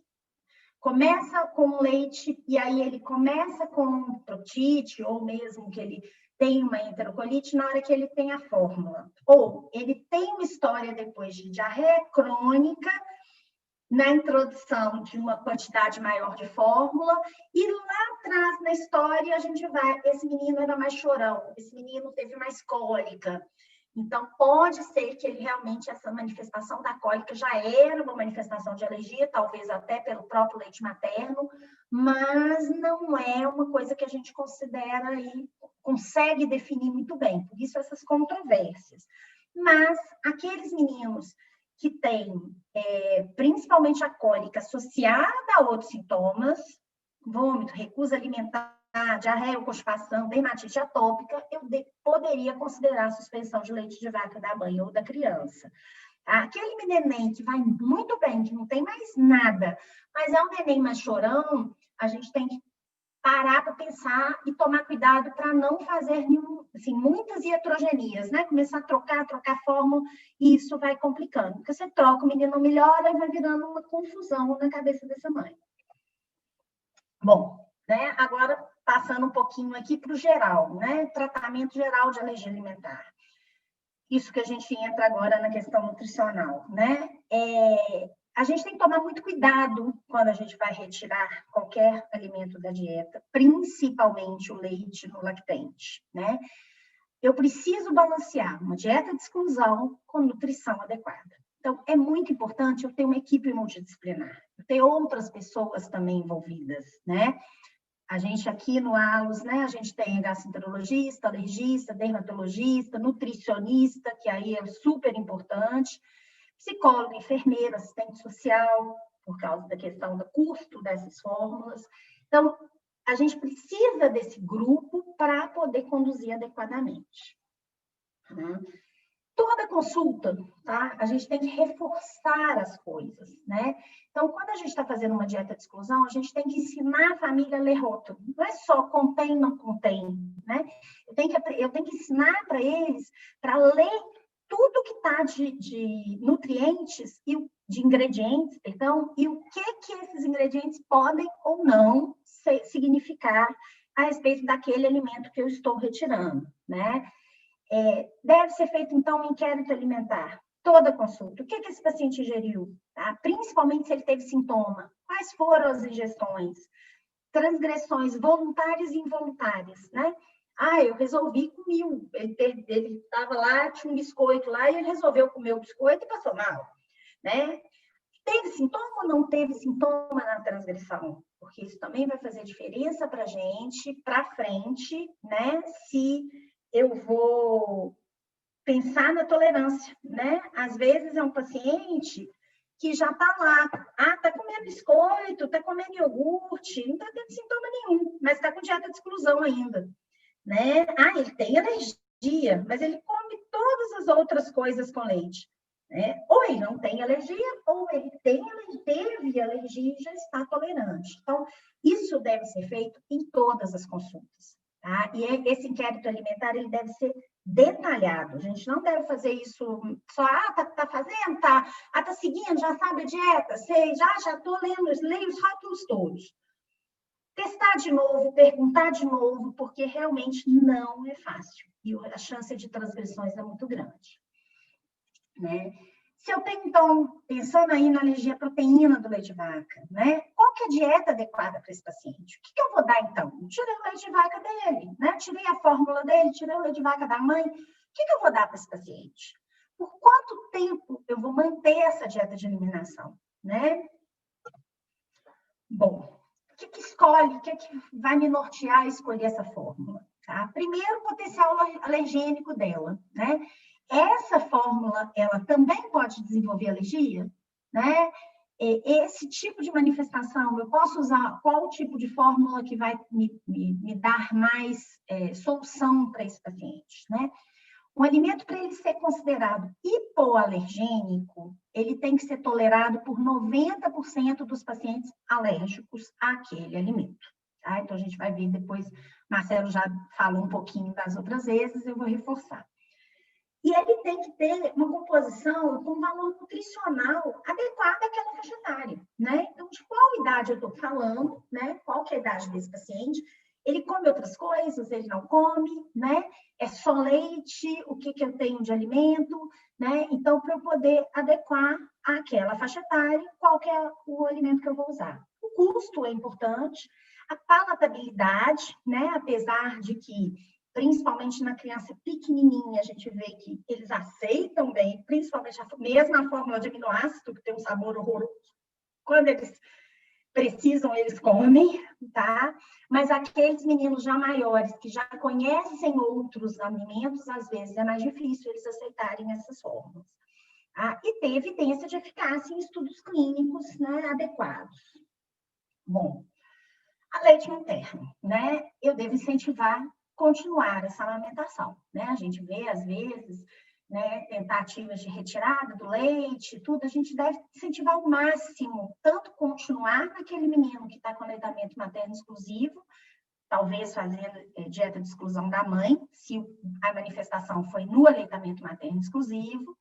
começa com leite e aí ele começa com proctite, ou mesmo que ele tem uma enterocolite na hora que ele tem a fórmula, ou ele tem uma história depois de diarreia crônica, na introdução de uma quantidade maior de fórmula, e lá atrás na história a gente vai, esse menino era mais chorão, esse menino teve mais cólica, então pode ser que ele realmente, essa manifestação da cólica já era uma manifestação de alergia, talvez até pelo próprio leite materno, mas não é uma coisa que a gente considera e consegue definir muito bem, por isso essas controvérsias. Mas aqueles meninos que tem principalmente a cólica associada a outros sintomas, vômito, recusa alimentar, diarreia ou constipação, dermatite atópica, eu poderia considerar a suspensão de leite de vaca da mãe ou da criança. Aquele neném que vai muito bem, que não tem mais nada, mas é um neném mais chorão, a gente tem que parar para pensar e tomar cuidado para não fazer muitas iatrogenias, né? Começar a trocar fórmula, e isso vai complicando. Porque você troca, o menino não melhora e vai virando uma confusão na cabeça dessa mãe. Bom, né? Agora passando um pouquinho aqui para o geral, né? Tratamento geral de alergia alimentar. Isso que a gente entra agora na questão nutricional, né? A gente tem que tomar muito cuidado quando a gente vai retirar qualquer alimento da dieta, principalmente o leite no lactente, né? Eu preciso balancear uma dieta de exclusão com nutrição adequada. Então, é muito importante eu ter uma equipe multidisciplinar, eu ter outras pessoas também envolvidas, né? A gente aqui no ALOS, né, a gente tem gastroenterologista, alergista, dermatologista, nutricionista, que aí é super importante, psicólogo, enfermeiro, assistente social, por causa da questão do custo dessas fórmulas. Então, a gente precisa desse grupo para poder conduzir adequadamente, né? Toda consulta, tá? A gente tem que reforçar as coisas, né? Então, quando a gente está fazendo uma dieta de exclusão, a gente tem que ensinar a família a ler rótulo. Não é só contém, não contém, né? Eu tenho que ensinar para eles para ler tudo que está de nutrientes e de ingredientes, perdão, e o que esses ingredientes podem ou não significar a respeito daquele alimento que eu estou retirando, né? Deve ser feito, então, um inquérito alimentar, toda consulta. O que esse paciente ingeriu? Tá? Principalmente se ele teve sintoma. Quais foram as ingestões? Transgressões voluntárias e involuntárias, né? Eu resolvi comer. Ele estava lá, tinha um biscoito lá, e ele resolveu comer o biscoito e passou mal, né? Teve sintoma ou não teve sintoma na transgressão? Porque isso também vai fazer diferença para a gente, para frente, né? Se eu vou pensar na tolerância, né? Às vezes é um paciente que já está lá, está comendo biscoito, está comendo iogurte, não está tendo sintoma nenhum, mas está com dieta de exclusão ainda, né? Ele tem alergia, mas ele come todas as outras coisas com leite, né? Ou ele não tem alergia, ou ele teve alergia e já está tolerante. Então, isso deve ser feito em todas as consultas. Tá? E esse inquérito alimentar ele deve ser detalhado. A gente não deve fazer isso só, tá fazendo, tá seguindo, já sabe a dieta, sei, já estou leio os rótulos todos. Testar de novo, perguntar de novo, porque realmente não é fácil. E a chance de transgressões é muito grande, né? Se eu tenho, então, pensando aí na alergia à proteína do leite de vaca, né? Qual que é a dieta adequada para esse paciente? O que eu vou dar, então? Tirei o leite de vaca dele, né? Tirei a fórmula dele, tirei o leite de vaca da mãe. O que eu vou dar para esse paciente? Por quanto tempo eu vou manter essa dieta de eliminação, né? Bom, o que escolhe? O que vai me nortear a escolher essa fórmula? Tá? Primeiro, o potencial alergênico dela, né? Essa fórmula, ela também pode desenvolver alergia, né? Esse tipo de manifestação, eu posso usar qual tipo de fórmula que vai me dar mais solução para esse paciente, né? Um alimento, para ele ser considerado hipoalergênico, ele tem que ser tolerado por 90% dos pacientes alérgicos àquele alimento. Tá? Então, a gente vai ver depois, Marcelo já falou um pouquinho das outras vezes, eu vou reforçar. E ele tem que ter uma composição com valor nutricional adequado àquela faixa etária, né? Então, de qual idade eu estou falando, né? Qual que é a idade desse paciente? Ele come outras coisas, ele não come, né? É só leite, o que eu tenho de alimento, né? Então, para eu poder adequar àquela faixa etária, qual que é o alimento que eu vou usar? O custo é importante, a palatabilidade, né? Apesar de que principalmente na criança pequenininha, a gente vê que eles aceitam bem, principalmente mesmo a fórmula de aminoácido, que tem um sabor horroroso. Quando eles precisam, eles comem, tá? Mas aqueles meninos já maiores, que já conhecem outros alimentos, às vezes é mais difícil eles aceitarem essas fórmulas. Tá? E tem evidência de eficácia em estudos clínicos, né, adequados. Bom, a leite materno, né? Eu devo incentivar continuar essa amamentação, né? A gente vê, às vezes, né, tentativas de retirada do leite, tudo, a gente deve incentivar ao máximo, tanto continuar naquele menino que está com aleitamento materno exclusivo, talvez fazendo dieta de exclusão da mãe, se a manifestação foi no aleitamento materno exclusivo,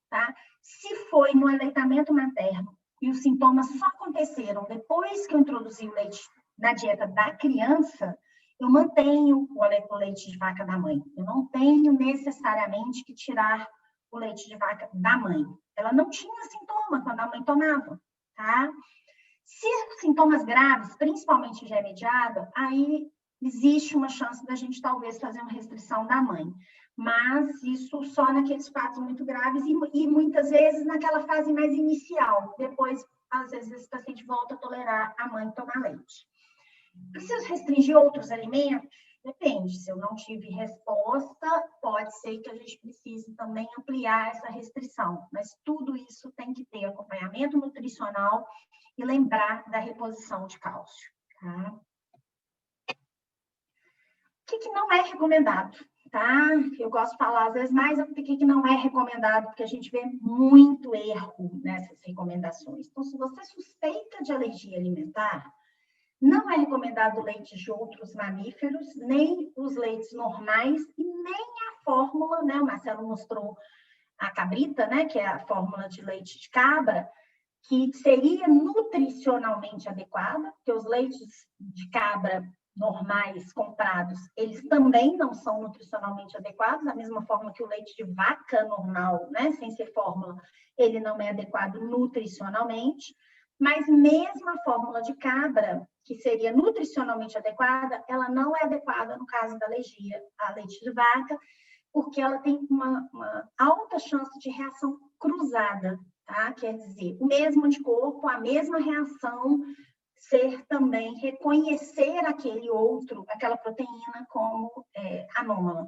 tá? Se foi no aleitamento materno e os sintomas só aconteceram depois que eu introduzi o leite na dieta da criança, eu mantenho o leite de vaca da mãe. Eu não tenho necessariamente que tirar o leite de vaca da mãe. Ela não tinha sintoma quando a mãe tomava, tá? Se sintomas graves, principalmente já mediado, aí existe uma chance da gente talvez fazer uma restrição da mãe. Mas isso só naqueles quadros muito graves e muitas vezes naquela fase mais inicial. Depois, às vezes, esse paciente volta a tolerar a mãe tomar leite. Preciso restringir outros alimentos? Depende. Se eu não tive resposta, pode ser que a gente precise também ampliar essa restrição. Mas tudo isso tem que ter acompanhamento nutricional e lembrar da reposição de cálcio. Tá? O que não é recomendado? Tá? Eu gosto de falar às vezes mais o que não é recomendado, porque a gente vê muito erro nessas recomendações. Então, se você suspeita de alergia alimentar, não é recomendado leite de outros mamíferos, nem os leites normais e nem a fórmula, né? O Marcelo mostrou a cabrita, né? Que é a fórmula de leite de cabra, que seria nutricionalmente adequada, porque os leites de cabra normais comprados, eles também não são nutricionalmente adequados, da mesma forma que o leite de vaca normal, né, sem ser fórmula, ele não é adequado nutricionalmente, mas mesmo a fórmula de cabra, que seria nutricionalmente adequada, ela não é adequada no caso da alergia a leite de vaca, porque ela tem uma alta chance de reação cruzada, tá? Quer dizer, o mesmo anticorpo, a mesma reação, ser também reconhecer aquele outro, aquela proteína como anômala,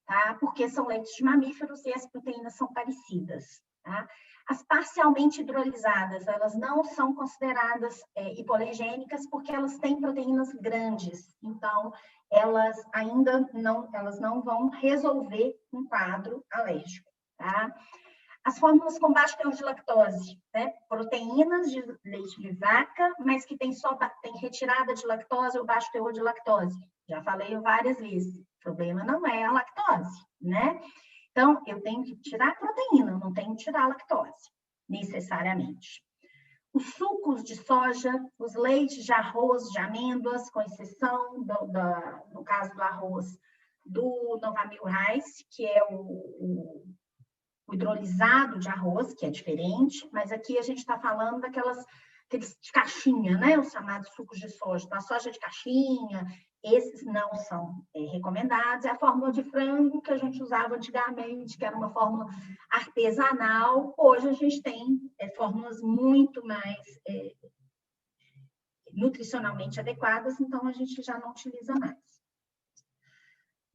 tá? Porque são leites de mamíferos e as proteínas são parecidas, tá? As parcialmente hidrolisadas, elas não são consideradas hipoalergênicas porque elas têm proteínas grandes, então elas ainda não vão resolver um quadro alérgico, tá? As fórmulas com baixo teor de lactose, né? Proteínas de leite de vaca, mas que tem retirada de lactose ou baixo teor de lactose. Já falei várias vezes, o problema não é a lactose, né? Então, eu tenho que tirar a proteína, não tenho que tirar a lactose, necessariamente. Os sucos de soja, os leites de arroz, de amêndoas, com exceção, no caso do arroz, do Novamil Rice, que é o hidrolisado de arroz, que é diferente, mas aqui a gente está falando aqueles de caixinha, né? Os chamados sucos de soja. Então, a soja de caixinha, esses não são recomendados. É a fórmula de frango que a gente usava antigamente, que era uma fórmula artesanal. Hoje a gente tem fórmulas muito mais nutricionalmente adequadas, então a gente já não utiliza mais.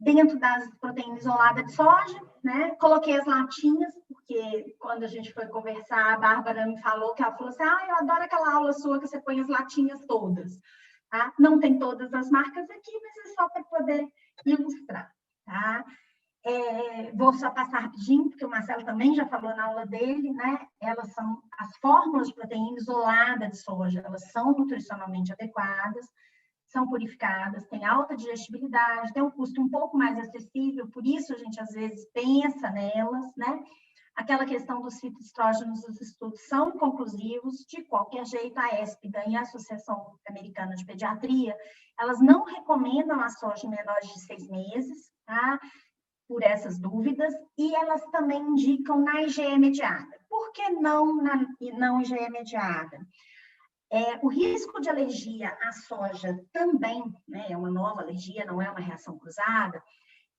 Dentro das proteínas isoladas de soja, né? Coloquei as latinhas, porque quando a gente foi conversar, a Bárbara me falou que ela falou assim, eu adoro aquela aula sua que você põe as latinhas todas. Tá? Não tem todas as marcas aqui, mas é só para poder ilustrar. Tá? Vou só passar rapidinho, porque o Marcelo também já falou na aula dele, né? Elas são as fórmulas de proteína isolada de soja, elas são nutricionalmente adequadas, são purificadas, têm alta digestibilidade, tem um custo um pouco mais acessível, por isso a gente às vezes pensa nelas, né? Aquela questão dos fitoestrógenos, os estudos são inconclusivos, de qualquer jeito, a ESPIDA e a Associação Americana de Pediatria, elas não recomendam a soja em menores de 6 meses, tá? Por essas dúvidas, e elas também indicam na IgE mediada. Por que não IgE mediada? O risco de alergia à soja também, né, é uma nova alergia, não é uma reação cruzada,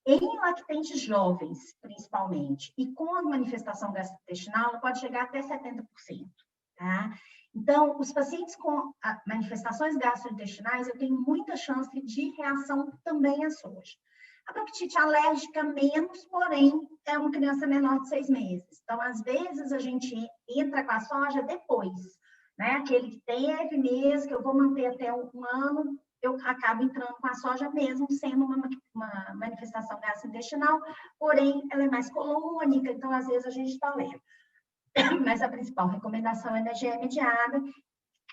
em lactentes jovens, principalmente, e com a manifestação gastrointestinal, pode chegar até 70%. Tá? Então, os pacientes com manifestações gastrointestinais, eu tenho muita chance de reação também à soja. A bronquite alérgica menos, porém, é uma criança menor de 6 meses. Então, às vezes, a gente entra com a soja depois, né? Aquele que teve mesmo, que eu vou manter até um ano, eu acabo entrando com a soja mesmo, sendo uma manifestação gastrointestinal, porém, ela é mais colônica, então, às vezes, a gente tolera. Mas a principal recomendação é da IgE mediada,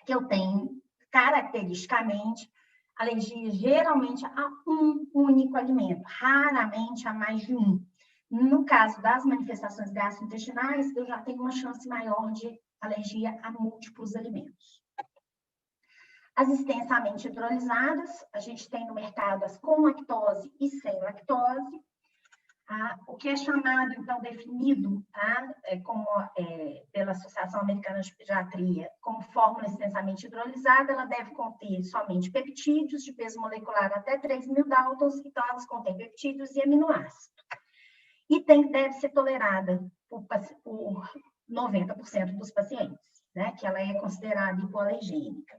que eu tenho, caracteristicamente, alergia geralmente a um único alimento, raramente a mais de um. No caso das manifestações gastrointestinais, eu já tenho uma chance maior de alergia a múltiplos alimentos. As extensamente hidrolisadas, a gente tem no mercado as com lactose e sem lactose. O que é chamado, então, definido, tá? Pela Associação Americana de Pediatria, como fórmula extensamente hidrolisada, ela deve conter somente peptídeos de peso molecular até 3.000 Daltons, então elas contêm peptídeos e aminoácidos. E deve ser tolerada por 90% dos pacientes, né? Que ela é considerada hipoalergênica.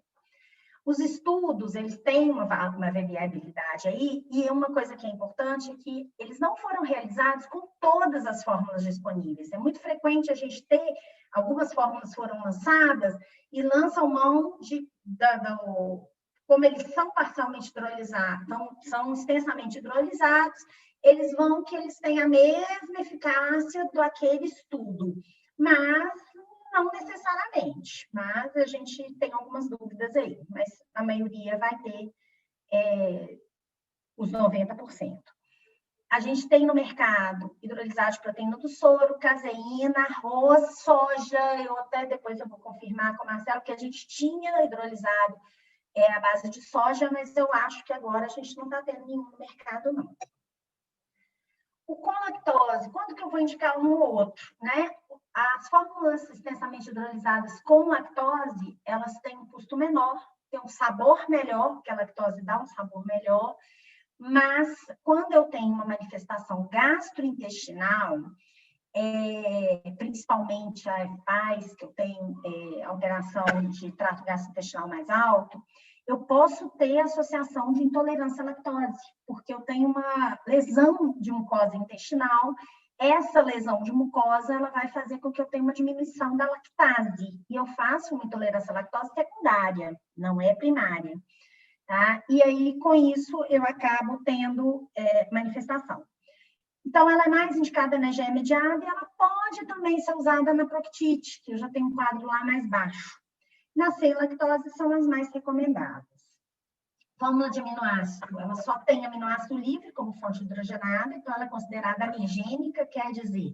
Os estudos, eles têm uma variabilidade aí, e uma coisa que é importante é que eles não foram realizados com todas as fórmulas disponíveis. É muito frequente a gente ter, algumas fórmulas foram lançadas e lançam mão como eles são parcialmente hidrolizados, são extensamente hidrolizados, eles têm a mesma eficácia daquele estudo, mas não necessariamente, mas a gente tem algumas dúvidas aí, mas a maioria vai ter os 90%. A gente tem no mercado hidrolisado de proteína do soro, caseína, arroz, soja, depois eu vou confirmar com o Marcelo que a gente tinha hidrolisado a base de soja, mas eu acho que agora a gente não está tendo nenhum no mercado, não. O com lactose, quando que eu vou indicar um ou outro, né? As fórmulas extensamente hidrolisadas com lactose, elas têm um custo menor, têm um sabor melhor, porque a lactose dá um sabor melhor, mas quando eu tenho uma manifestação gastrointestinal, principalmente a FPAS, que eu tenho alteração de trato gastrointestinal mais alto, eu posso ter associação de intolerância à lactose, porque eu tenho uma lesão de mucosa intestinal. Essa lesão de mucosa, ela vai fazer com que eu tenha uma diminuição da lactase, e eu faço uma intolerância à lactose secundária, não é primária, tá? E aí, com isso, eu acabo tendo manifestação. Então, ela é mais indicada na IgE mediada e ela pode também ser usada na proctite, que eu já tenho um quadro lá mais baixo. Na sem lactose são as mais recomendadas. Fórmula de aminoácido, ela só tem aminoácido livre como fonte hidrogenada, então ela é considerada alergênica, quer dizer,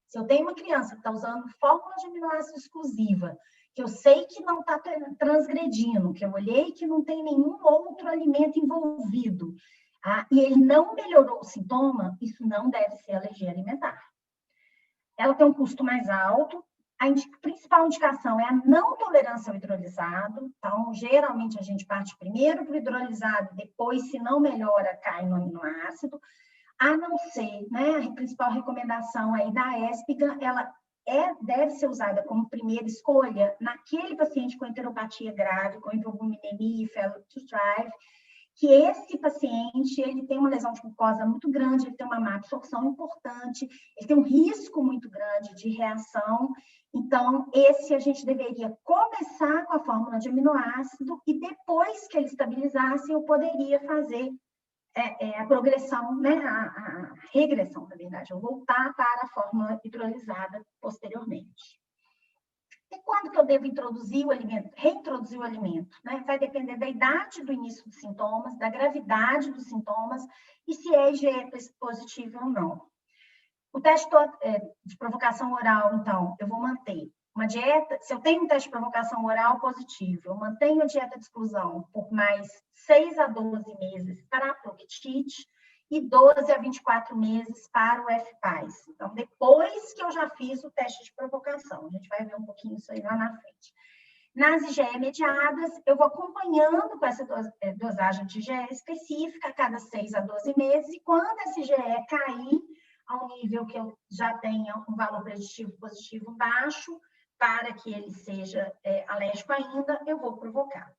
se eu tenho uma criança que está usando fórmula de aminoácido exclusiva, que eu sei que não está transgredindo, que eu olhei que não tem nenhum outro alimento envolvido, e ele não melhorou o sintoma, isso não deve ser alergia alimentar. Ela tem um custo mais alto. A principal indicação é a não tolerância ao hidrolisado. Então, geralmente, a gente parte primeiro para o hidrolisado, depois, se não melhora, cai no aminoácido. A não ser, né, a principal recomendação aí da ESPIGA, ela deve ser usada como primeira escolha naquele paciente com enteropatia grave, com hipoglucemia e failure to thrive, que esse paciente, ele tem uma lesão de mucosa muito grande, ele tem uma má absorção importante, ele tem um risco muito grande de reação. Então, esse a gente deveria começar com a fórmula de aminoácido e depois que ele estabilizasse, eu poderia fazer a progressão, né, a regressão, na verdade, eu voltar para a fórmula hidrolisada posteriormente. E quando que eu devo introduzir o alimento, reintroduzir o alimento, né? Vai depender da idade do início dos sintomas, da gravidade dos sintomas e se é IgE positivo ou não. O teste de provocação oral, então, eu vou manter uma dieta, se eu tenho um teste de provocação oral positivo, eu mantenho a dieta de exclusão por mais 6 a 12 meses para a proctite e 12 a 24 meses para o FPAS. Então, depois que eu já fiz o teste de provocação, a gente vai ver um pouquinho isso aí lá na frente. Nas IgE mediadas, eu vou acompanhando com essa dosagem de IgE específica a cada 6 a 12 meses, e quando esse IgE cair ao nível que eu já tenha um valor preditivo positivo baixo, para que ele seja alérgico ainda, eu vou provocar.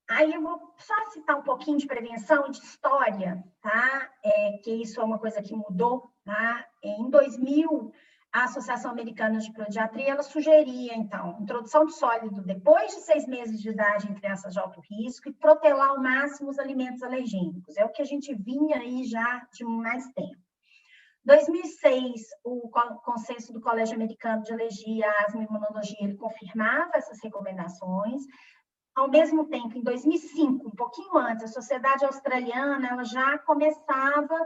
Aí eu vou só citar um pouquinho de prevenção e de história, tá? Que isso é uma coisa que mudou, tá? Em 2000, a Associação Americana de Pediatria, ela sugeria, então, introdução de sólido depois de 6 meses de idade em crianças de alto risco e protelar ao máximo os alimentos alergênicos. É o que a gente vinha aí já de mais tempo. Em 2006, o consenso do Colégio Americano de Alergia, Asma e Imunologia, ele confirmava essas recomendações. Ao mesmo tempo, em 2005, um pouquinho antes, a Sociedade Australiana ela já começava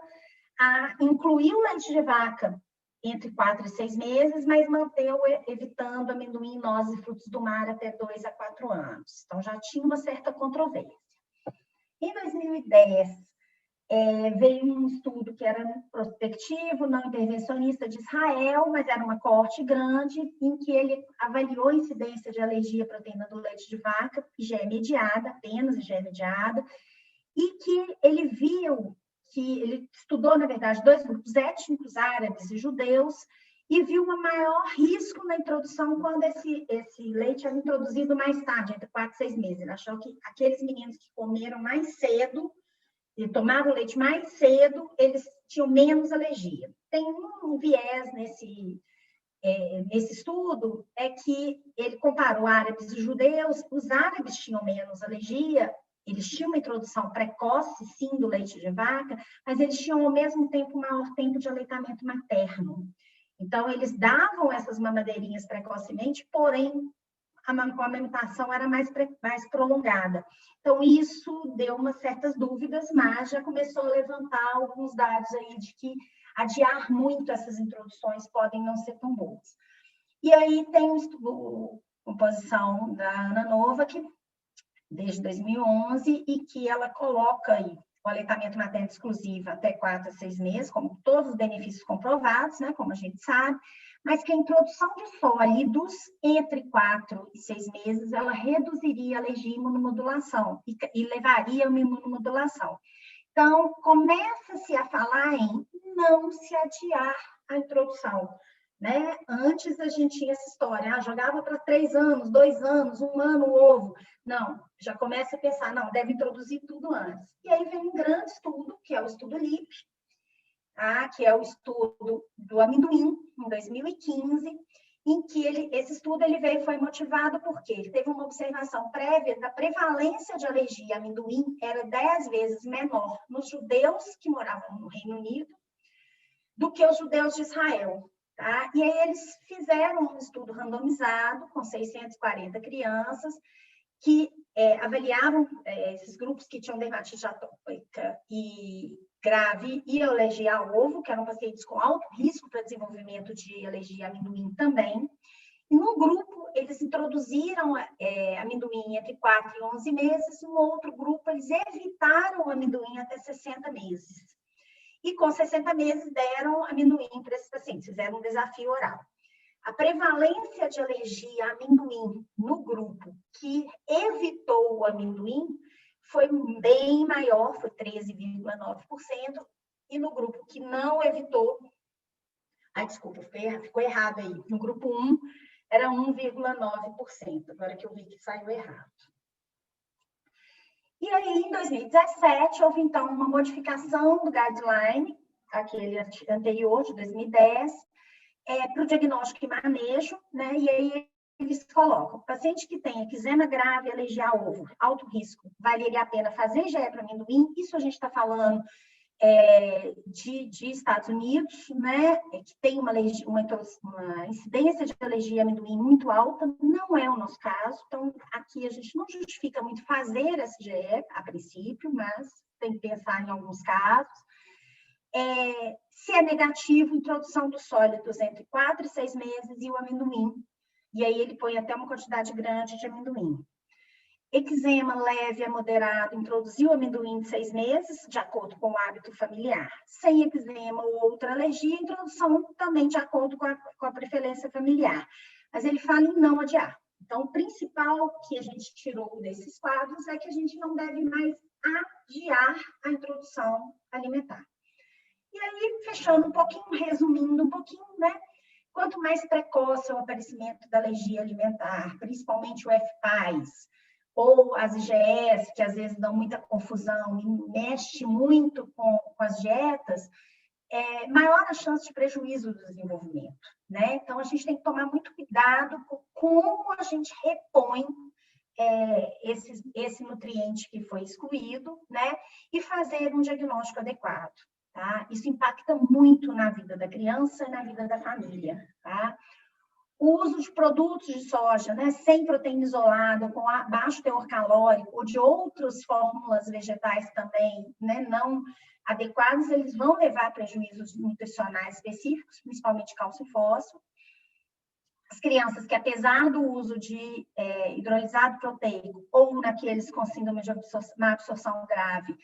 a incluir o leite de vaca entre 4 e 6 meses, mas manteu evitando amendoim, nozes e frutos do mar até 2 a 4 anos. Então, já tinha uma certa controvérsia. Em 2010, veio um estudo que era prospectivo, não intervencionista de Israel, mas era uma coorte grande, em que ele avaliou a incidência de alergia à proteína do leite de vaca, IgE mediada, apenas IgE mediada, e que ele viu que ele estudou, na verdade, 2 grupos étnicos, árabes e judeus, e viu um maior risco na introdução quando esse leite era introduzido mais tarde, entre 4 e 6 meses. Ele achou que aqueles meninos que comeram mais cedo e tomavam leite mais cedo, eles tinham menos alergia. Tem um viés nesse estudo, é que ele comparou árabes e judeus, os árabes tinham menos alergia, eles tinham uma introdução precoce, sim, do leite de vaca, mas eles tinham, ao mesmo tempo, maior tempo de aleitamento materno. Então, eles davam essas mamadeirinhas precocemente, porém, a amamentação era mais prolongada. Então, isso deu umas certas dúvidas, mas já começou a levantar alguns dados aí de que adiar muito essas introduções podem não ser tão boas. E aí tem uma composição da Ana Nova, que desde 2011, e que ela coloca aí o aleitamento materno exclusivo até 4 a 6 meses, como todos os benefícios comprovados, né, como a gente sabe, mas que a introdução de sólidos entre 4 e 6 meses, ela reduziria a alergia e imunomodulação e levaria a uma imunomodulação. Então, começa-se a falar em não se adiar a introdução, né? Antes a gente tinha essa história, jogava para 3 anos, 2 anos, 1 ano o ovo. Não, já começa a pensar, não, deve introduzir tudo antes. E aí vem um grande estudo, que é o estudo LIP, tá? Que é o estudo do amendoim, em 2015, em que esse estudo foi motivado porque ele teve uma observação prévia da prevalência de alergia a amendoim era 10 vezes menor nos judeus que moravam no Reino Unido do que os judeus de Israel. Tá? E aí eles fizeram um estudo randomizado com 640 crianças que avaliavam esses grupos que tinham dermatite atópica e grave e alergia ao ovo, que eram pacientes com alto risco para desenvolvimento de alergia a amendoim também. E no grupo, eles introduziram amendoim entre 4 e 11 meses, no outro grupo, eles evitaram o amendoim até 60 meses. E com 60 meses deram amendoim para esses pacientes, fizeram um desafio oral. A prevalência de alergia a amendoim no grupo que evitou o amendoim foi bem maior, foi 13,9%, e no grupo que não evitou, desculpa, ficou errado aí, no grupo 1 era 1,9%, agora que eu vi que saiu errado. E aí, em 2017, houve, então, uma modificação do guideline, aquele anterior, de 2010, para o diagnóstico e manejo, né? E aí eles colocam, paciente que tem eczema grave, alergia ao ovo, alto risco, valeria a pena fazer IgE para amendoim? Isso a gente está falando de Estados Unidos, né, que tem uma incidência de alergia a amendoim muito alta, não é o nosso caso, então aqui a gente não justifica muito fazer essa IgE a princípio, mas tem que pensar em alguns casos. Se é negativo, introdução dos sólidos entre 4 e 6 meses e o amendoim, e aí ele põe até uma quantidade grande de amendoim. Eczema leve a moderado, introduziu amendoim de 6 meses, de acordo com o hábito familiar. Sem eczema ou outra alergia, introdução também de acordo com a preferência familiar. Mas ele fala em não adiar. Então, o principal que a gente tirou desses quadros é que a gente não deve mais adiar a introdução alimentar. E aí, fechando um pouquinho, resumindo um pouquinho, né? Quanto mais precoce o aparecimento da alergia alimentar, principalmente o FPAS, ou as IgEs, que às vezes dão muita confusão e mexe muito com as dietas, maior a chance de prejuízo do desenvolvimento, né? Então, a gente tem que tomar muito cuidado com como a gente repõe esse nutriente que foi excluído, né? E fazer um diagnóstico adequado, tá? Isso impacta muito na vida da criança e na vida da família, tá? O uso de produtos de soja, né, sem proteína isolada, com baixo teor calórico, ou de outras fórmulas vegetais também, né, não adequadas, eles vão levar a prejuízos nutricionais específicos, principalmente cálcio e fósforo. As crianças que, apesar do uso de hidrolisado proteico, ou naqueles com síndrome de má absorção grave,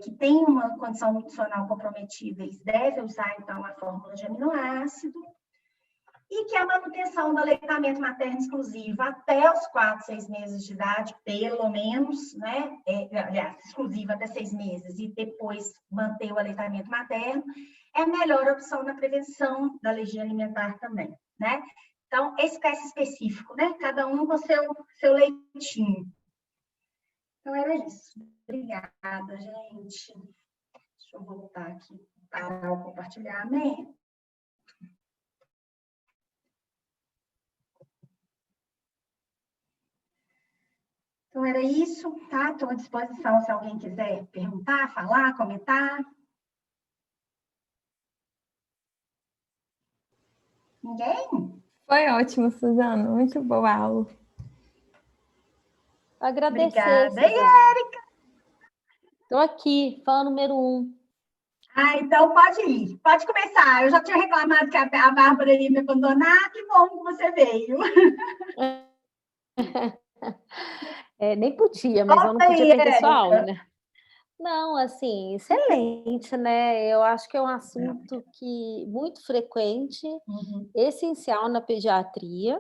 que tem uma condição nutricional comprometida, eles devem usar, então, a fórmula de aminoácido, e que a manutenção do aleitamento materno exclusivo até os 4, 6 meses de idade, pelo menos, né? Aliás, exclusivo até 6 meses, e depois manter o aleitamento materno, é a melhor opção na prevenção da alergia alimentar também, né? Então, espécie específico, né? Cada um com seu leitinho. Então, era isso. Obrigada, gente. Deixa eu voltar aqui para o compartilhamento. Então, era isso, tá? Estou à disposição se alguém quiser perguntar, falar, comentar. Ninguém? Foi ótimo, Suzana. Muito boa a aula. Agradecer. Obrigada. E Érica? Estou aqui, fã número 1. Então pode ir. Pode começar. Eu já tinha reclamado que a Bárbara ia me abandonar. Que bom que você veio. Nem podia, mas eu não podia perder sua aula, né? Não, assim, excelente, né? Eu acho que é um assunto muito frequente, essencial na pediatria,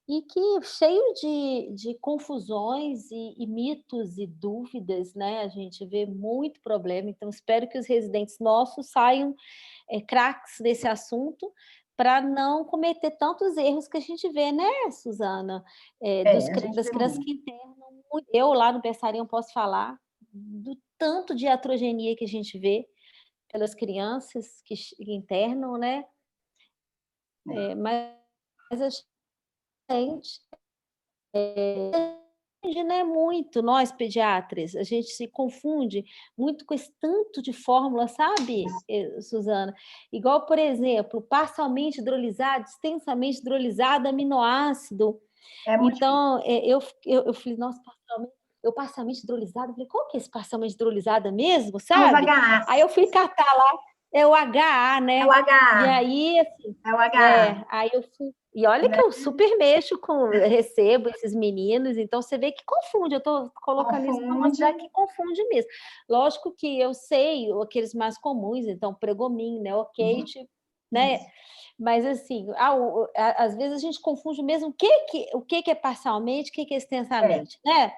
e que cheio de confusões e mitos e dúvidas, né? A gente vê muito problema, então espero que os residentes nossos saiam craques desse assunto, para não cometer tantos erros que a gente vê, né, Suzana? Das crianças que internam. Eu, lá no berçário, posso falar do tanto de iatrogenia que a gente vê pelas crianças que internam, né? Mas a gente né, muito, nós pediatras, a gente se confunde muito com esse tanto de fórmula, sabe, Suzana? Igual, por exemplo, parcialmente hidrolisado, extensamente hidrolisado, aminoácido. Então, eu falei, nossa, parcialmente hidrolisado, eu falei, qual que é esse parcialmente hidrolisado mesmo, sabe? Aí eu fui catar lá, é o HA, né? É o HA. E aí, assim, é o HA. Aí eu fui. E olha que eu super mexo recebo esses meninos, então você vê que confunde, eu estou colocando isso para mostrar que confunde mesmo. Lógico que eu sei aqueles mais comuns, então Pregomin, né, Kate, né? Mas assim, às vezes a gente confunde mesmo o que é parcialmente, o que é extensamente, né?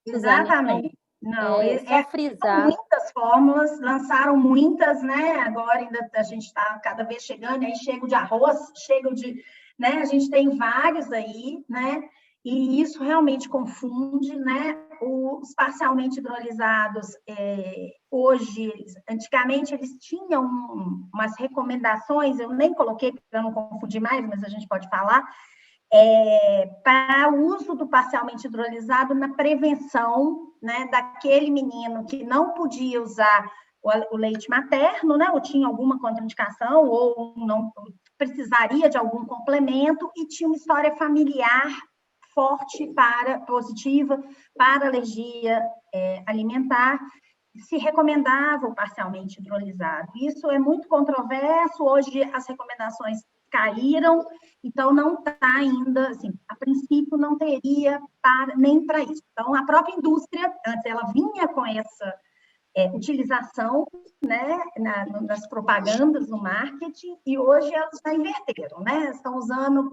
Exatamente. Só frisar. Muitas fórmulas, lançaram muitas, né? Agora ainda a gente está cada vez chegando, aí chega de arroz, chega de, né? A gente tem vários aí, né? E isso realmente confunde, né? Os parcialmente hidrolisados, hoje, antigamente eles tinham umas recomendações, eu nem coloquei para não confundir mais, mas a gente pode falar, para o uso do parcialmente hidrolisado na prevenção, né, daquele menino que não podia usar o leite materno, né, ou tinha alguma contraindicação, ou não precisaria de algum complemento, e tinha uma história familiar forte positiva para alergia alimentar, se recomendava o parcialmente hidrolisado. Isso é muito controverso, hoje as recomendações caíram, então não está ainda, assim, a princípio não teria nem para isso. Então, a própria indústria, antes ela vinha com essa utilização, né, nas propagandas, no marketing, e hoje elas já inverteram, né? Estão usando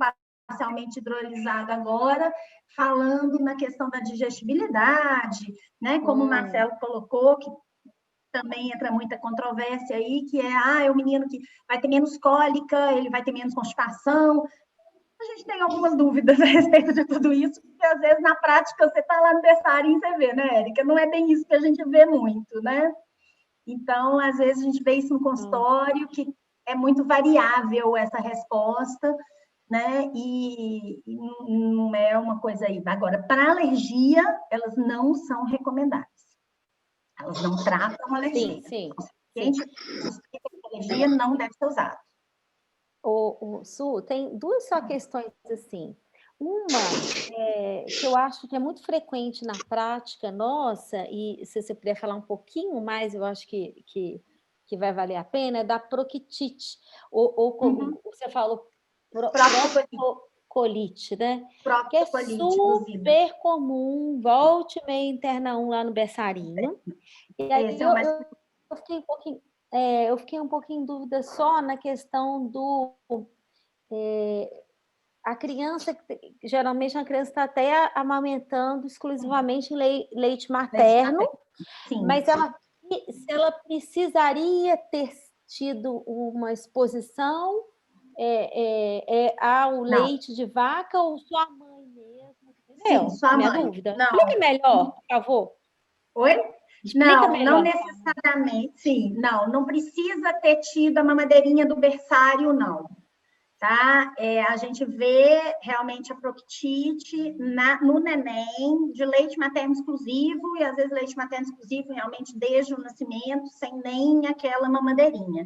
parcialmente hidrolisado agora, falando na questão da digestibilidade, né? Como o Marcelo colocou, que também entra muita controvérsia aí, que é o menino que vai ter menos cólica, ele vai ter menos constipação. A gente tem algumas dúvidas a respeito de tudo isso, porque às vezes na prática você está lá no berçário e você vê, né, Érica? Não é bem isso que a gente vê muito, né? Então, às vezes a gente vê isso no consultório, que é muito variável essa resposta, né? E não é uma coisa aí. Agora, para alergia, elas não são recomendadas. Elas não tratam alergia. Sim. Alergia não deve ser usada. Su, tem duas só questões assim. Uma que eu acho que é muito frequente na prática nossa, e se você puder falar um pouquinho mais, eu acho que vai valer a pena, é da proctite. Você falou proctocolite, né? Que é Proctocolite super comum, volte e meia interna lá no berçarinho. E aí Esse é o mais... eu fiquei um pouquinho, eu fiquei um pouquinho em dúvida só na questão do... a criança, geralmente a criança está até amamentando exclusivamente leite materno, Sim. mas se ela precisaria ter tido uma exposição ao leite de vaca ou sua mãe mesmo? Sim, sua minha mãe. dúvida. Não. Explica melhor, por favor. Oi? Explica melhor. Não necessariamente, sim, não precisa ter tido a mamadeirinha do berçário, não, tá? A gente vê realmente a proctite no neném de leite materno exclusivo, e às vezes leite materno exclusivo realmente desde o nascimento, sem nem aquela mamadeirinha.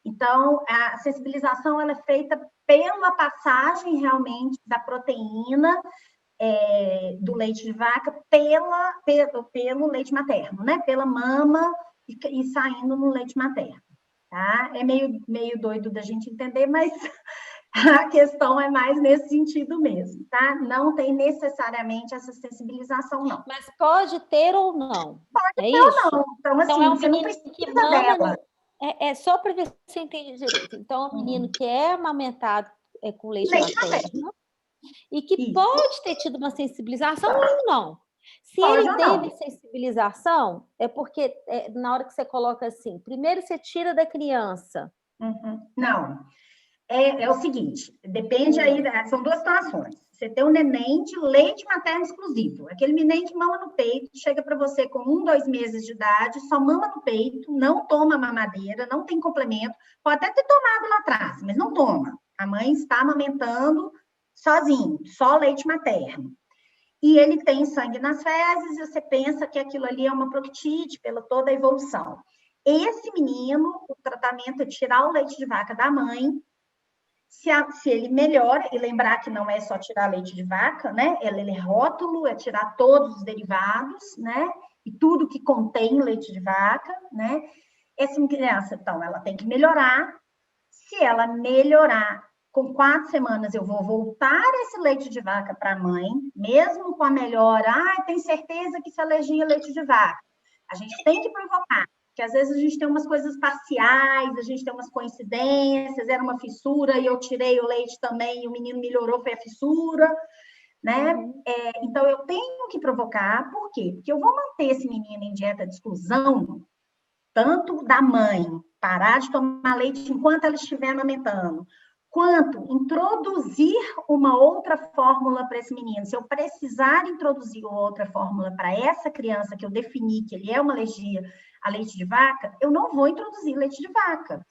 Então, a sensibilização ela é feita pela passagem realmente da proteína do leite de vaca pelo leite materno, né? Pela mama e saindo no leite materno, tá? É meio doido da gente entender, mas a questão é mais nesse sentido mesmo, tá? Não tem necessariamente essa sensibilização, não. Mas pode ter ou não? Pode ter isso? ou não. Então, assim, então, você não precisa que mama dela. Só para ver se eu entendi direito. Então, é um menino que é amamentado com leite materno e que pode ter tido uma sensibilização ou não. Se ele teve sensibilização, é porque na hora que você coloca assim, primeiro você tira da criança. Não. É o seguinte, depende aí, são duas situações. Você tem um neném de leite materno exclusivo, aquele neném que mama no peito, chega para você com 1, 2 meses de idade, só mama no peito, não toma mamadeira, não tem complemento, pode até ter tomado lá atrás, mas não toma. A mãe está amamentando sozinho, só leite materno. E ele tem sangue nas fezes, e você pensa que aquilo ali é uma proctite pela toda a evolução. Esse menino, o tratamento é tirar o leite de vaca da mãe. Se ele melhora, e lembrar que não é só tirar leite de vaca, né? Ele é rótulo, é tirar todos os derivados, né? E tudo que contém leite de vaca, né? Essa criança, então, ela tem que melhorar. Se ela melhorar, com 4 semanas eu vou voltar esse leite de vaca para a mãe, mesmo com a melhora. Tem certeza que se alergia a leite de vaca. A gente tem que provocar. Porque às vezes a gente tem umas coisas parciais, a gente tem umas coincidências, era uma fissura e eu tirei o leite também e o menino melhorou, foi a fissura, né? Então, eu tenho que provocar, por quê? Porque eu vou manter esse menino em dieta de exclusão, tanto da mãe, parar de tomar leite enquanto ela estiver amamentando, quanto introduzir uma outra fórmula para esse menino. Se eu precisar introduzir outra fórmula para essa criança que eu defini que ele é uma alergia a leite de vaca, eu não vou introduzir leite de vaca.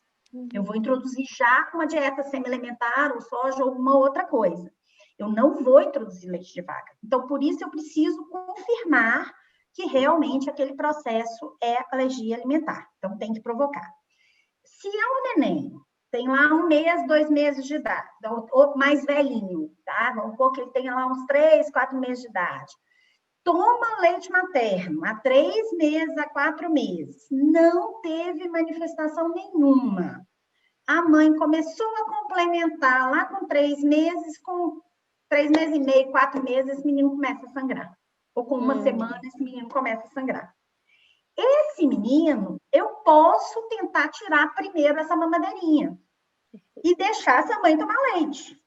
Eu vou introduzir já uma dieta semi-alimentar ou soja ou alguma outra coisa. Eu não vou introduzir leite de vaca. Então, por isso, eu preciso confirmar que realmente aquele processo é alergia alimentar. Então, tem que provocar. Se é um neném, tem lá 1 mês, 2 meses de idade, ou mais velhinho, tá? Vamos supor que ele tenha lá uns 3, 4 meses de idade. Toma leite materno há 3 meses, há 4 meses. Não teve manifestação nenhuma. A mãe começou a complementar lá com 3 meses, com 3 meses e meio, 4 meses, esse menino começa a sangrar. Ou com 1 semana, esse menino começa a sangrar. Esse menino, eu posso tentar tirar primeiro essa mamadeirinha e deixar essa mãe tomar leite.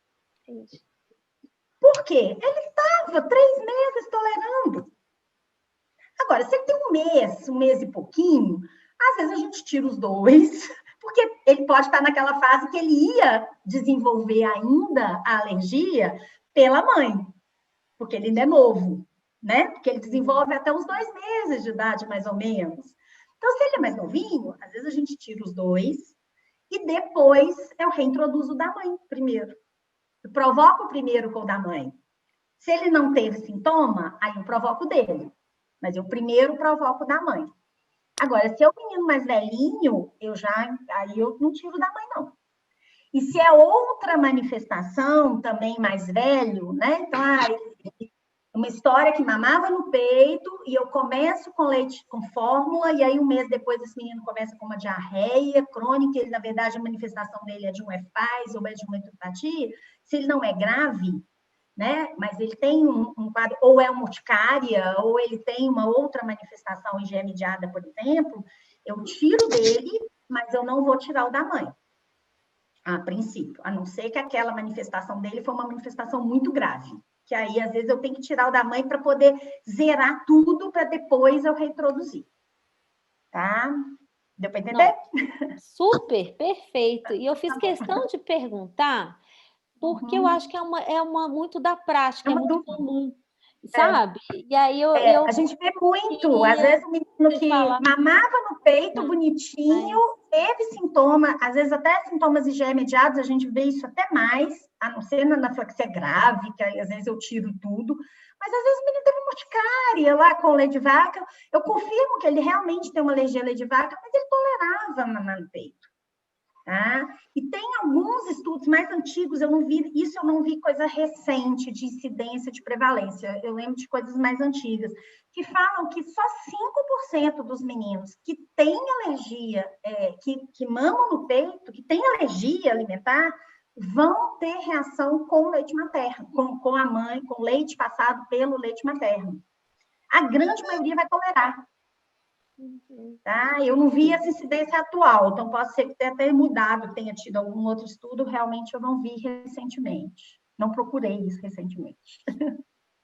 Por quê? Ele estava 3 meses tolerando. Agora, se ele tem 1 mês e pouquinho, às vezes a gente tira os 2, porque ele pode estar naquela fase que ele ia desenvolver ainda a alergia pela mãe, porque ele ainda é novo, né? Porque ele desenvolve até os 2 meses de idade, mais ou menos. Então, se ele é mais novinho, às vezes a gente tira os 2 e depois eu reintroduzo o da mãe primeiro. Eu provoco o primeiro com o da mãe. Se ele não teve sintoma, aí eu provoco o dele. Mas eu primeiro provoco o da mãe. Agora, se é o menino mais velhinho, aí eu não tiro da mãe, não. E se é outra manifestação, também mais velho, né? Então, Uma história que mamava no peito e eu começo com leite com fórmula e aí um mês depois esse menino começa com uma diarreia crônica, ele na verdade a manifestação dele é de um EFAS ou é de uma enteropatia, se ele não é grave, né? Mas ele tem um quadro, ou é uma urticária, ou ele tem uma outra manifestação IgE mediada, por exemplo, eu tiro dele, mas eu não vou tirar o da mãe, a princípio, a não ser que aquela manifestação dele foi uma manifestação muito grave, que aí às vezes eu tenho que tirar o da mãe para poder zerar tudo para depois eu reintroduzir. Tá? Deu para entender? Não, super, perfeito. E eu fiz questão de perguntar, porque eu acho que é uma muito da prática, é muito comum, sabe? E aí a gente vê muito, às vezes o menino que mamava no peito, bonitinho, teve sintoma, às vezes até sintomas IgE mediados, a gente vê isso até mais, a não ser na anafilaxia grave, que aí às vezes eu tiro tudo, mas às vezes o menino teve uma urticária lá com leite de vaca, eu confirmo que ele realmente tem uma alergia a leite de vaca, mas ele tolerava mamar no peito. Tá? E tem alguns estudos mais antigos, eu não vi coisa recente de incidência de prevalência, eu lembro de coisas mais antigas, que falam que só 5% dos meninos que têm alergia, que mamam no peito, que têm alergia alimentar, vão ter reação com leite materno, com a mãe, com leite passado pelo leite materno. A grande maioria vai tolerar. Tá? Eu não vi essa incidência atual, então pode ser que tenha até mudado, tenha tido algum outro estudo, realmente eu não vi recentemente. Não procurei isso recentemente.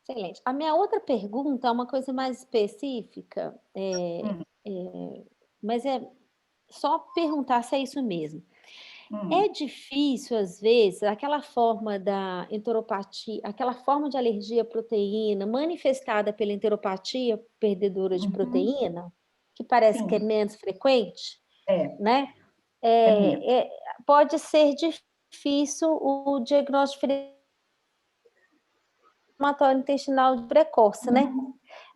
Excelente. A minha outra pergunta é uma coisa mais específica, mas é só perguntar se é isso mesmo. É difícil, às vezes, aquela forma da enteropatia, aquela forma de alergia à proteína manifestada pela enteropatia perdedora de proteína, que parece que é menos frequente, né? Pode ser difícil o diagnóstico inflamatório intestinal precoce, né?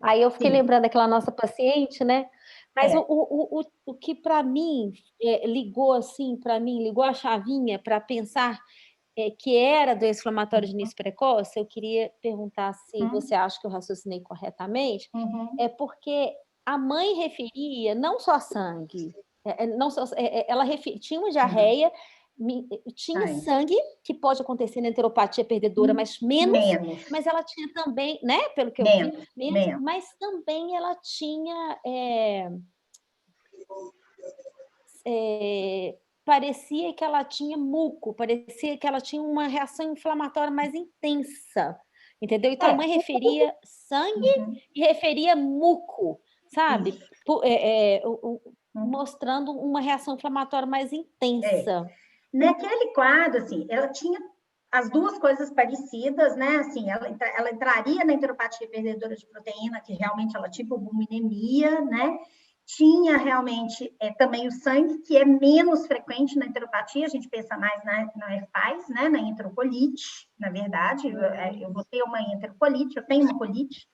Aí eu fiquei lembrando daquela nossa paciente, né? Mas o que para mim ligou a chavinha para pensar que era doença inflamatória de início precoce, eu queria perguntar se você acha que eu raciocinei corretamente, é porque a mãe referia não só sangue, ela tinha uma diarreia, tinha sangue, que pode acontecer na enteropatia perdedora, mas menos, mas ela tinha também, né, pelo que eu vi, menos, mas também ela tinha parecia que ela tinha muco, parecia que ela tinha uma reação inflamatória mais intensa, entendeu? Então a mãe referia sangue e referia muco, sabe? Mostrando uma reação inflamatória mais intensa. Naquele quadro, assim, ela tinha as duas coisas parecidas, né? Assim, ela entraria na enteropatia perdedora de proteína, que realmente ela tinha albuminemia, né? Tinha realmente também o sangue, que é menos frequente na enteropatia, a gente pensa mais na EFAS, né? Na enterocolite, na verdade, eu vou ter uma enterocolite, eu tenho uma colite,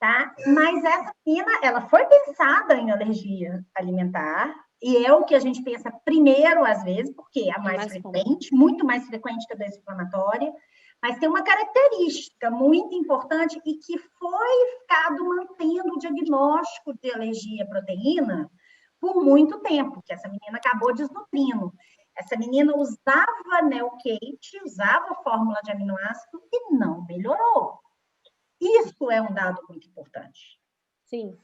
tá? Mas essa menina, ela foi pensada em alergia alimentar, e é o que a gente pensa primeiro, às vezes, porque é a mais frequente, muito mais frequente que a doença inflamatória, mas tem uma característica muito importante e que foi ficado mantendo o diagnóstico de alergia à proteína por muito tempo, que essa menina acabou desnutrindo. Essa menina usava Neocate, usava fórmula de aminoácido e não melhorou. Isso é um dado muito importante. Sim.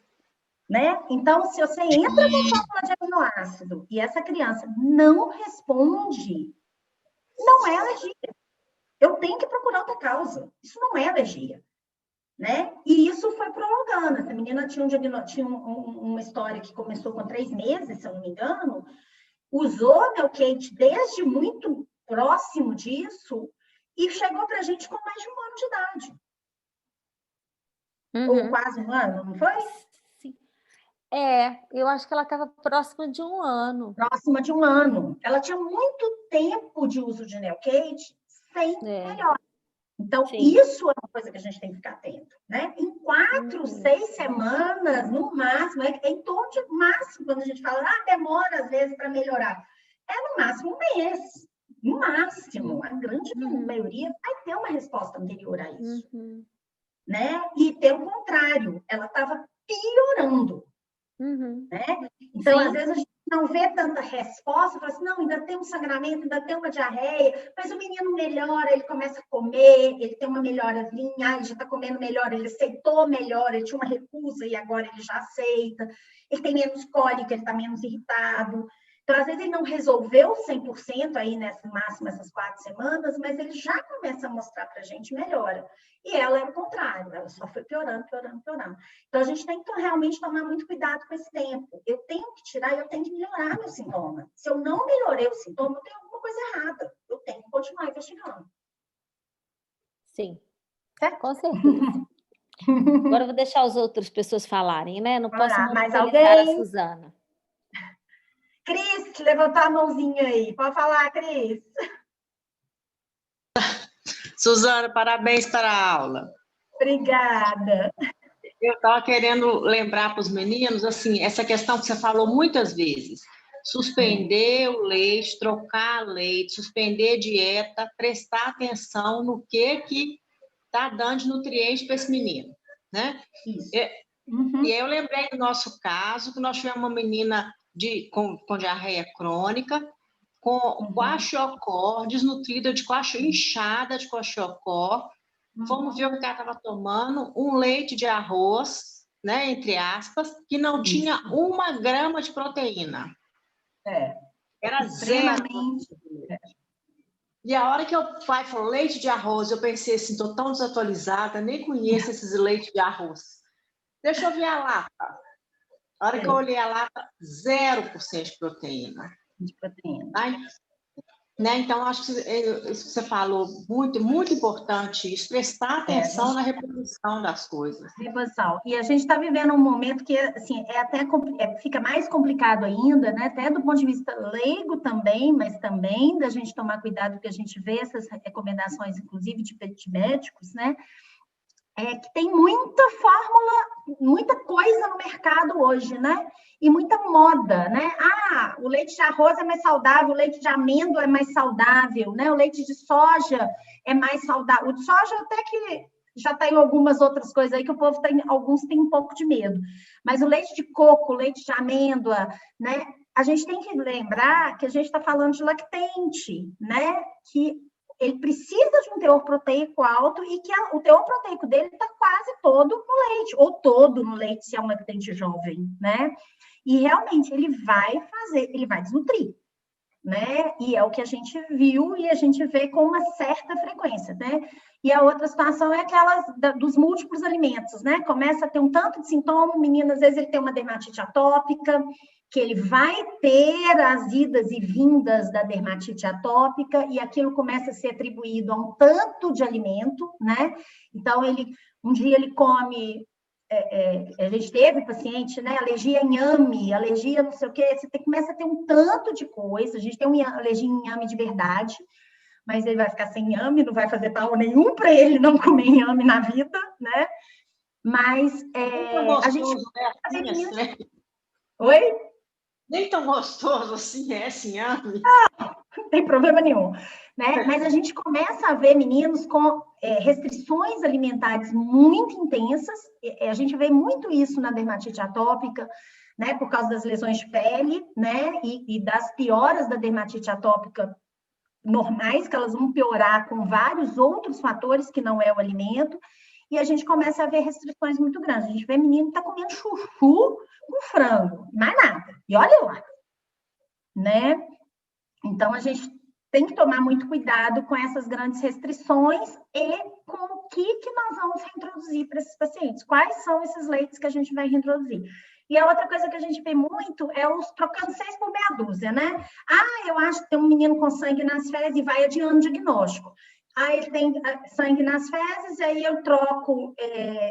Né? Então, se você entra com fórmula de aminoácido e essa criança não responde, não é alergia. Eu tenho que procurar outra causa. Isso não é alergia. Né? E isso foi prolongando. Essa menina tinha uma história que começou com 3 meses, se eu não me engano, usou Neocate desde muito próximo disso e chegou para a gente com mais de 1 ano de idade. Ou quase 1 ano, não foi? Sim. Eu acho que ela estava próxima de 1 ano. Próxima de 1 ano. Ela tinha muito tempo de uso de Neocate sem melhora. Então, isso é uma coisa que a gente tem que ficar atento, né? Em 4, 6 semanas, no máximo, em torno de máximo, quando a gente fala, demora às vezes para melhorar. No máximo 1 mês. No máximo. A grande maioria vai ter uma resposta anterior a isso. né? E pelo contrário, ela estava piorando, né? Então, Sim. às vezes, a gente não vê tanta resposta, fala assim, não, ainda tem um sangramento, ainda tem uma diarreia, mas o menino melhora, ele começa a comer, ele tem uma melhorazinha, ele já está comendo melhor, ele aceitou melhor, ele tinha uma recusa e agora ele já aceita, ele tem menos cólica, ele está menos irritado. Então, às vezes, ele não resolveu 100% aí, nessa máxima, essas 4 semanas, mas ele já começa a mostrar para a gente melhora. E ela é o contrário, ela só foi piorando, piorando, piorando. Então, a gente tem que realmente tomar muito cuidado com esse tempo. Eu tenho que tirar, eu tenho que melhorar meu sintoma. Se eu não melhorei o sintoma, tem alguma coisa errada. Eu tenho que continuar investigando. Sim, Certo? com certeza. Agora eu vou deixar as outras pessoas falarem, né? Não posso Mais monopolizar a alguém? Suzana. Cris, levantou a mãozinha aí. Pode falar, Cris. Suzana, parabéns para a aula. Obrigada. Eu estava querendo lembrar para os meninos, assim, essa questão que você falou muitas vezes, suspender o leite, trocar leite, suspender dieta, prestar atenção no que está dando de nutriente para esse menino, né? Isso. E aí eu lembrei do nosso caso, que nós tivemos uma menina com diarreia crônica, com kwashiorkor, desnutrida de kwashiorkor, inchada de kwashiorkor. Fomos ver o que ela estava tomando, um leite de arroz, né, entre aspas, que não tinha 1 grama de proteína. Era extremamente. 0. E a hora que o pai falou leite de arroz, eu pensei assim, estou tão desatualizada, nem conheço esses leites de arroz. Deixa eu ver a lata. A hora que eu olhei a lata, 0% de proteína. Né? Então, acho que isso que você falou, muito, muito importante, isso, prestar atenção na reprodução das coisas. Reposição. E a gente está vivendo um momento que, assim, fica mais complicado ainda, né? Até do ponto de vista leigo também, mas também da gente tomar cuidado, porque a gente vê essas recomendações, inclusive de médicos, né? Que tem muita fórmula, muita coisa no mercado hoje, né? E muita moda, né? Ah, o leite de arroz é mais saudável, o leite de amêndoa é mais saudável, né? O leite de soja é mais saudável. O de soja até que já tem algumas outras coisas aí que o povo tem, alguns têm um pouco de medo. Mas o leite de coco, o leite de amêndoa, né? A gente tem que lembrar que a gente está falando de lactente, né? Que ele precisa de um teor proteico alto e que o teor proteico dele está quase todo no leite, ou todo no leite, se é um lactente jovem, né? E realmente ele vai desnutrir, né? E é o que a gente viu e a gente vê com uma certa frequência, né? E a outra situação é aquela dos múltiplos alimentos, né? Começa a ter um tanto de sintoma, o menino, às vezes, ele tem uma dermatite atópica, que ele vai ter as idas e vindas da dermatite atópica, e aquilo começa a ser atribuído a um tanto de alimento, né? Então, um dia ele come, a gente teve paciente, né? Alergia a inhame, alergia não sei o quê, você começa a ter um tanto de coisa, a gente tem uma alergia em inhame de verdade, mas ele vai ficar sem inhame, não vai fazer mal nenhum para ele não comer inhame na vida, né? Mas a gente... Oi? Nem tão gostoso assim, esse inhame. Não tem problema nenhum, né? Mas a gente começa a ver meninos com restrições alimentares muito intensas, a gente vê muito isso na dermatite atópica, né? Por causa das lesões de pele, né? E das pioras da dermatite atópica normais, que elas vão piorar com vários outros fatores que não é o alimento, e a gente começa a ver restrições muito grandes. A gente vê menino que está comendo chuchu com frango, mais nada. E olha lá, né? Então, a gente tem que tomar muito cuidado com essas grandes restrições e com o que nós vamos reintroduzir para esses pacientes. Quais são esses leites que a gente vai reintroduzir? E a outra coisa que a gente vê muito é os trocando 6 por meia dúzia, né? Ah, eu acho que tem um menino com sangue nas fezes e vai adiando o diagnóstico. Aí ele tem sangue nas fezes, aí eu troco,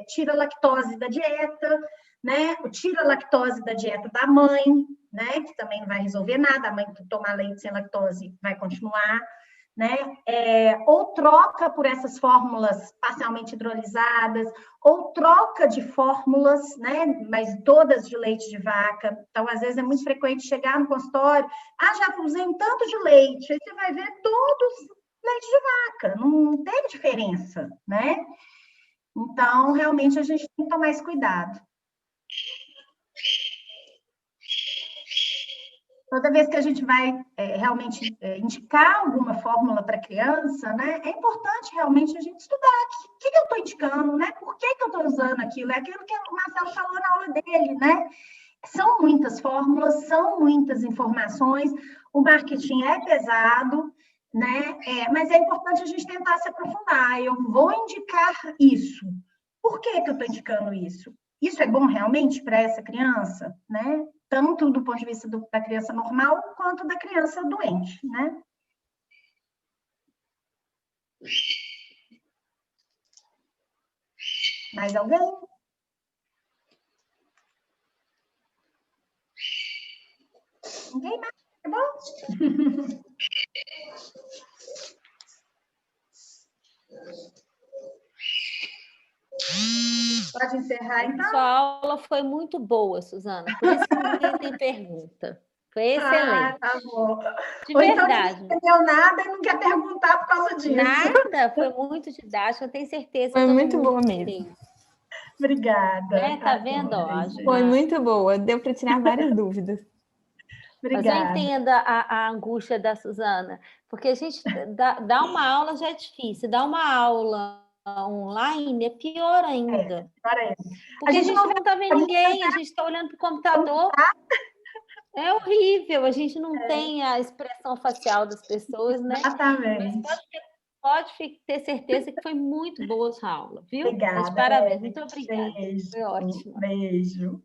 tira a lactose da dieta, né? Tira a lactose da dieta da mãe, né? Que também não vai resolver nada, a mãe que tomar leite sem lactose vai continuar, né? Ou troca por essas fórmulas parcialmente hidrolisadas, ou troca de fórmulas, né? Mas todas de leite de vaca. Então, às vezes é muito frequente chegar no consultório, já usei um tanto de leite, aí você vai ver todos leite de vaca, não tem diferença, né? Então, realmente, a gente tem que tomar esse cuidado. Toda vez que a gente vai realmente indicar alguma fórmula para a criança, né, é importante realmente a gente estudar o que eu estou indicando, né? Por que eu estou usando aquilo? É aquilo que o Marcelo falou na aula dele, né? São muitas fórmulas, são muitas informações, o marketing é pesado, né? Mas é importante a gente tentar se aprofundar. Eu vou indicar isso. Por que eu estou indicando isso? Isso é bom realmente para essa criança, né? Tanto do ponto de vista da criança normal, quanto da criança doente, né? Mais alguém? Ninguém mais? Tá bom? Pode encerrar, então? Sua aula foi muito boa, Suzana. Por isso que ninguém tem pergunta. Foi excelente. Tá bom. De Ou verdade. Então, não entendeu nada e não quer perguntar por causa disso. Nada, foi muito didático, eu tenho certeza. Foi muito boa mesmo. Obrigada. Tá vendo? Foi muito boa, deu para tirar várias dúvidas. Obrigada. Mas eu entendo a angústia da Suzana, porque a gente dá uma aula já é difícil, dar uma aula online é pior ainda. Porque a gente não está vendo ninguém, a gente está olhando para o computador. É horrível, a gente não tem a expressão facial das pessoas, né? Exatamente. Mas pode ter certeza que foi muito boa a sua aula, viu? Obrigada. Mas parabéns, muito obrigada. Beijo. Foi ótimo. Beijo.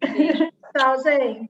Tchau, gente.